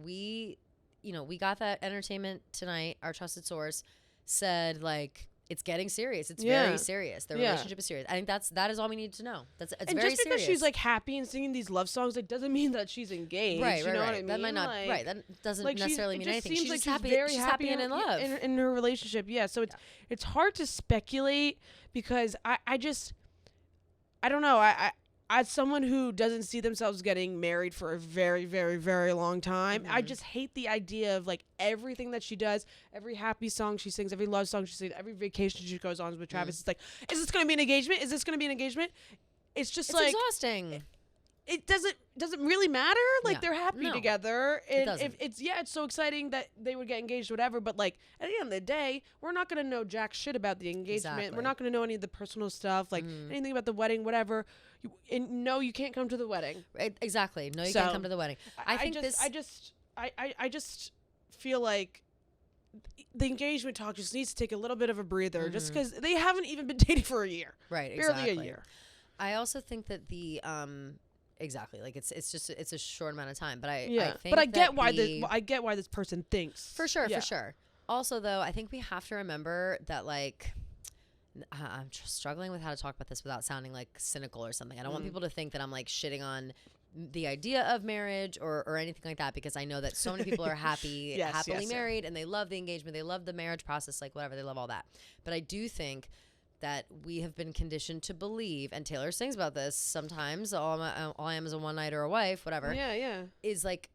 we, we got that Entertainment Tonight, our trusted source, said like it's getting serious. It's very serious. The relationship is serious. I think that is all we need to know. It's and very just because serious. she's like happy and singing these love songs, like doesn't mean that she's engaged. Right. You know what I mean? That might not. Like, right. That doesn't like necessarily mean anything. She's just happy. She's happy and in love in her relationship. Yeah. So it's hard to speculate because I don't know. As someone who doesn't see themselves getting married for a very, very, very long time, I just hate the idea of like everything that she does, every happy song she sings, every love song she sings, every vacation she goes on with Travis. It's like, is this going to be an engagement? Is this going to be an engagement? It's like exhausting. It doesn't really matter. Like they're happy together. And it's so exciting that they would get engaged, whatever. But like at the end of the day, we're not gonna know jack shit about the engagement. Exactly. We're not gonna know any of the personal stuff, like anything about the wedding, whatever. No, you can't come to the wedding. Right, exactly. No, you can't come to the wedding. I just feel like the engagement talk just needs to take a little bit of a breather, just because they haven't even been dating for a year. Right, exactly. Barely a year. I also think that the exactly, like it's a short amount of time, but I think but I get why this person thinks. For sure. Also, though, I think we have to remember that like I'm just struggling with how to talk about this without sounding like cynical or something. I don't want people to think that I'm like shitting on the idea of marriage or anything like that, because I know that so many people are happily married and they love the engagement, they love the marriage process, like whatever, they love all that. But I do think that we have been conditioned to believe, and Taylor sings about this sometimes, all I am is a one-night or a wife, whatever. Yeah. Is like,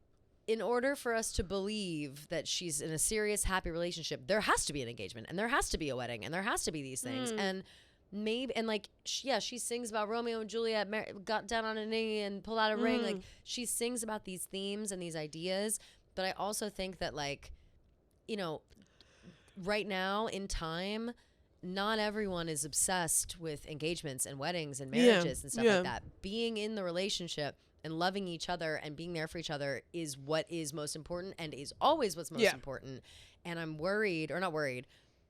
in order for us to believe that she's in a serious, happy relationship, there has to be an engagement, and there has to be a wedding, and there has to be these things. And maybe, and like, she sings about Romeo and Juliet, got down on a knee and pulled out a ring. Like, she sings about these themes and these ideas. But I also think that, like, you know, right now in time, not everyone is obsessed with engagements and weddings and marriages and stuff like that. Being in the relationship and loving each other and being there for each other is what is most important and is always what's most important. And I'm worried, or not worried,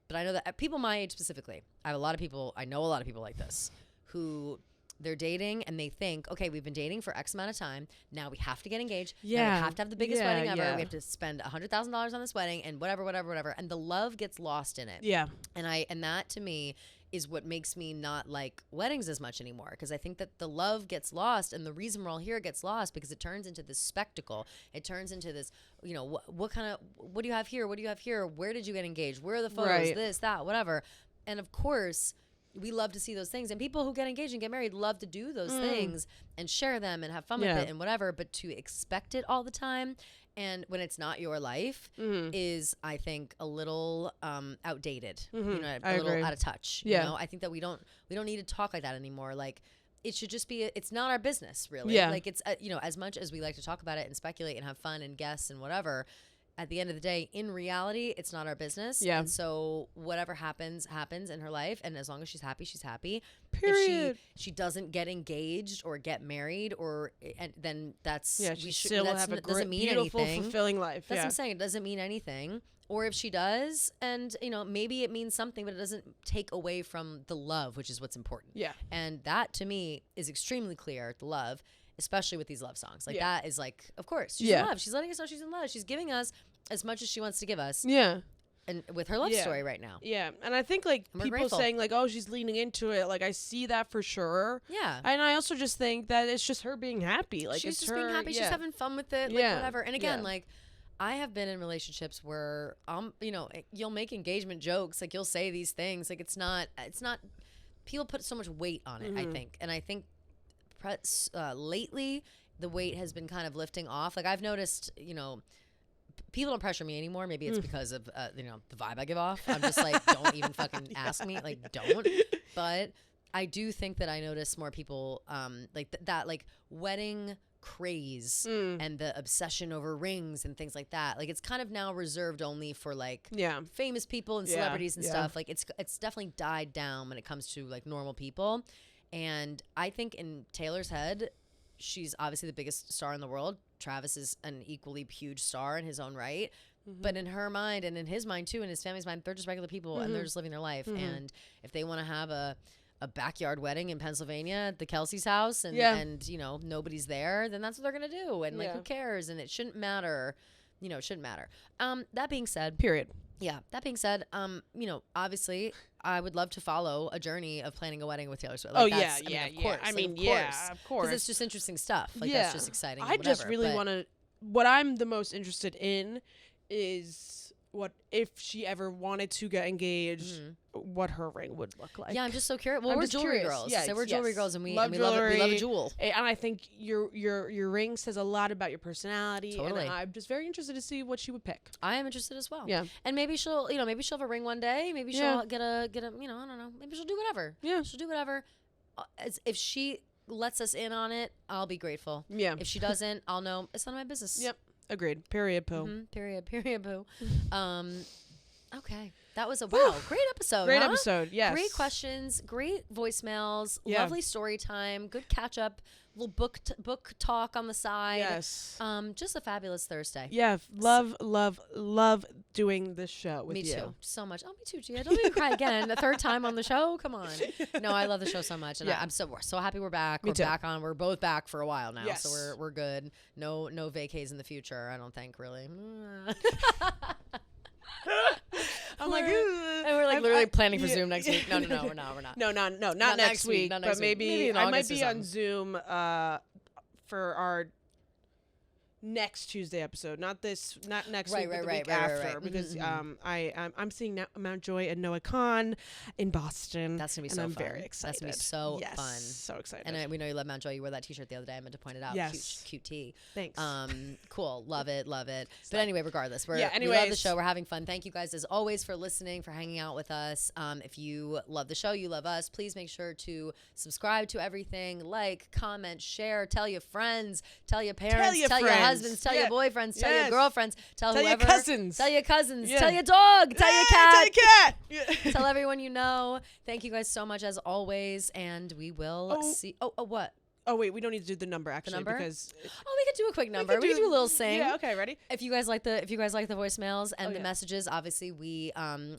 but I know that people my age specifically, I know a lot of people like this, who they're dating and they think, okay, we've been dating for X amount of time. Now we have to get engaged. Now we have to have the biggest wedding ever. We have to spend $100,000 on this wedding and whatever. And the love gets lost in it. Yeah. And that to me is what makes me not like weddings as much anymore, because I think that the love gets lost, and the reason we're all here gets lost because it turns into this spectacle. It turns into this, you know, what do you have here? What do you have here? Where did you get engaged? Where are the photos? Right. This, that, whatever. And of course, we love to see those things, and people who get engaged and get married love to do those things and share them and have fun with it and whatever, but to expect it all the time and when it's not your life is, I think, a little outdated, you know, a little out of touch. You know, I think that we don't need to talk like that anymore. Like, it should just be, it's not our business, really. Like, it's, you know, as much as we like to talk about it and speculate and have fun and guess and whatever, at the end of the day, in reality, it's not our business. And so whatever happens in her life, and as long as she's happy, she's happy. Period. If she doesn't get engaged or get married, then that's she still will have a great, beautiful, fulfilling life. That's what I'm saying. It doesn't mean anything. Or if she does, and you know, maybe it means something, but it doesn't take away from the love, which is what's important. And that to me is extremely clear. The love, especially with these love songs, like that is like, of course, she's in love. She's letting us know she's in love. She's giving us as much as she wants to give us. And with her love story right now. And I think like people saying like, oh, she's leaning into it. Like, I see that for sure. And I also just think that it's just her being happy. Like, she's it's just her, being happy. She's having fun with it. Like, whatever. And again, like, I have been in relationships where you know, you'll make engagement jokes. Like, you'll say these things. Like, it's not. People put so much weight on it. I think, and I think lately the weight has been kind of lifting off. Like, I've noticed, you know, people don't pressure me anymore. Maybe it's because of you know, the vibe I give off. I'm just like, don't even fucking ask me. Like, don't. But I do think that I notice more people like that like wedding craze and the obsession over rings and things like that. Like, it's kind of now reserved only for like famous people and celebrities and stuff. Like, it's definitely died down when it comes to like normal people. And I think in Taylor's head, she's obviously the biggest star in the world. Travis is an equally huge star in his own right. But in her mind, and in his mind too, in his family's mind, they're just regular people and they're just living their life. And if they want to have a backyard wedding in Pennsylvania at the Kelce's house and you know, nobody's there, then that's what they're going to do. And like, who cares? And it shouldn't matter. You know, it shouldn't matter. That being said. Period. Yeah. That being said, you know, obviously I would love to follow a journey of planning a wedding with Taylor Swift. Like, of course. I mean, of course. Because it's just interesting stuff. Like, that's just exciting. I just really want to. What I'm the most interested in is what if she ever wanted to get engaged, what her ring would look like. Yeah, I'm just so curious. Well, we're jewelry girls. Yes, so we're jewelry girls, and we love a jewel. And I think your ring says a lot about your personality. Totally. And I'm just very interested to see what she would pick. I am interested as well. Yeah. And maybe she'll have a ring one day. Maybe she'll get a, I don't know. Maybe she'll do whatever. Yeah. She'll do whatever. If she lets us in on it, I'll be grateful. Yeah. If she doesn't, I'll know it's none of my business. Yep. Agreed. Period. Poo. Period. Poo. Okay. That was a great episode. Great episode. Yes. Great questions. Great voicemails. Lovely story time. Good catch up. Little book talk on the side. Yes. Just a fabulous Thursday. Yeah. Love doing this show with you. Me too. So much. Oh, me too, Gia. Don't even cry again. The third time on the show. Come on. No, I love the show so much, and we're so happy we're back. Me too. Back on. We're both back for a while now, yes. so we're good. No vacays in the future. I don't think really. I'm like, and we're like literally planning for Zoom next week. No, we're not. No, not next week. Not but next maybe week. I might be on Zoom for our next Tuesday episode, not next week, but the week after, because I'm seeing Mount Joy and Noah Khan in Boston. That's gonna be so fun. I'm fun. very excited. That's gonna be so fun. So excited. And we know you love Mount Joy. You wore that T-shirt the other day. I meant to point it out. Yes. Cute tee. Thanks. Cool. Love it. But anyway, regardless, we love the show. We're having fun. Thank you guys as always for listening, for hanging out with us. If you love the show, you love us, please make sure to subscribe to everything. Like, comment, share, tell your friends, tell your parents, tell your husbands, tell your boyfriends, tell your girlfriends, tell whoever. Your cousins. Tell your cousins. Tell your dog. Tell your cat. Tell your cat. Tell everyone you know. Thank you guys so much as always, and we will see. What? Oh wait, we don't need to do the number actually. The number? Because we could do a quick number. We could do a little sing. Yeah. Okay. Ready? If you guys like the voicemails and the messages, obviously we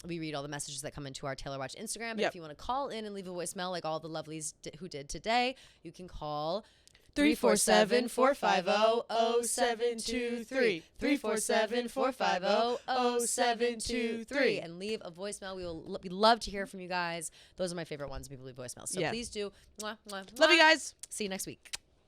read all the messages that come into our Taylor Watch Instagram. But if you want to call in and leave a voicemail like all the lovelies who did today, you can call 347-450-0723. 347-450-0723. And leave a voicemail. We love to hear from you guys. Those are my favorite ones. People leave voicemails. So please do. Mwah, mwah, mwah. Love you guys. See you next week.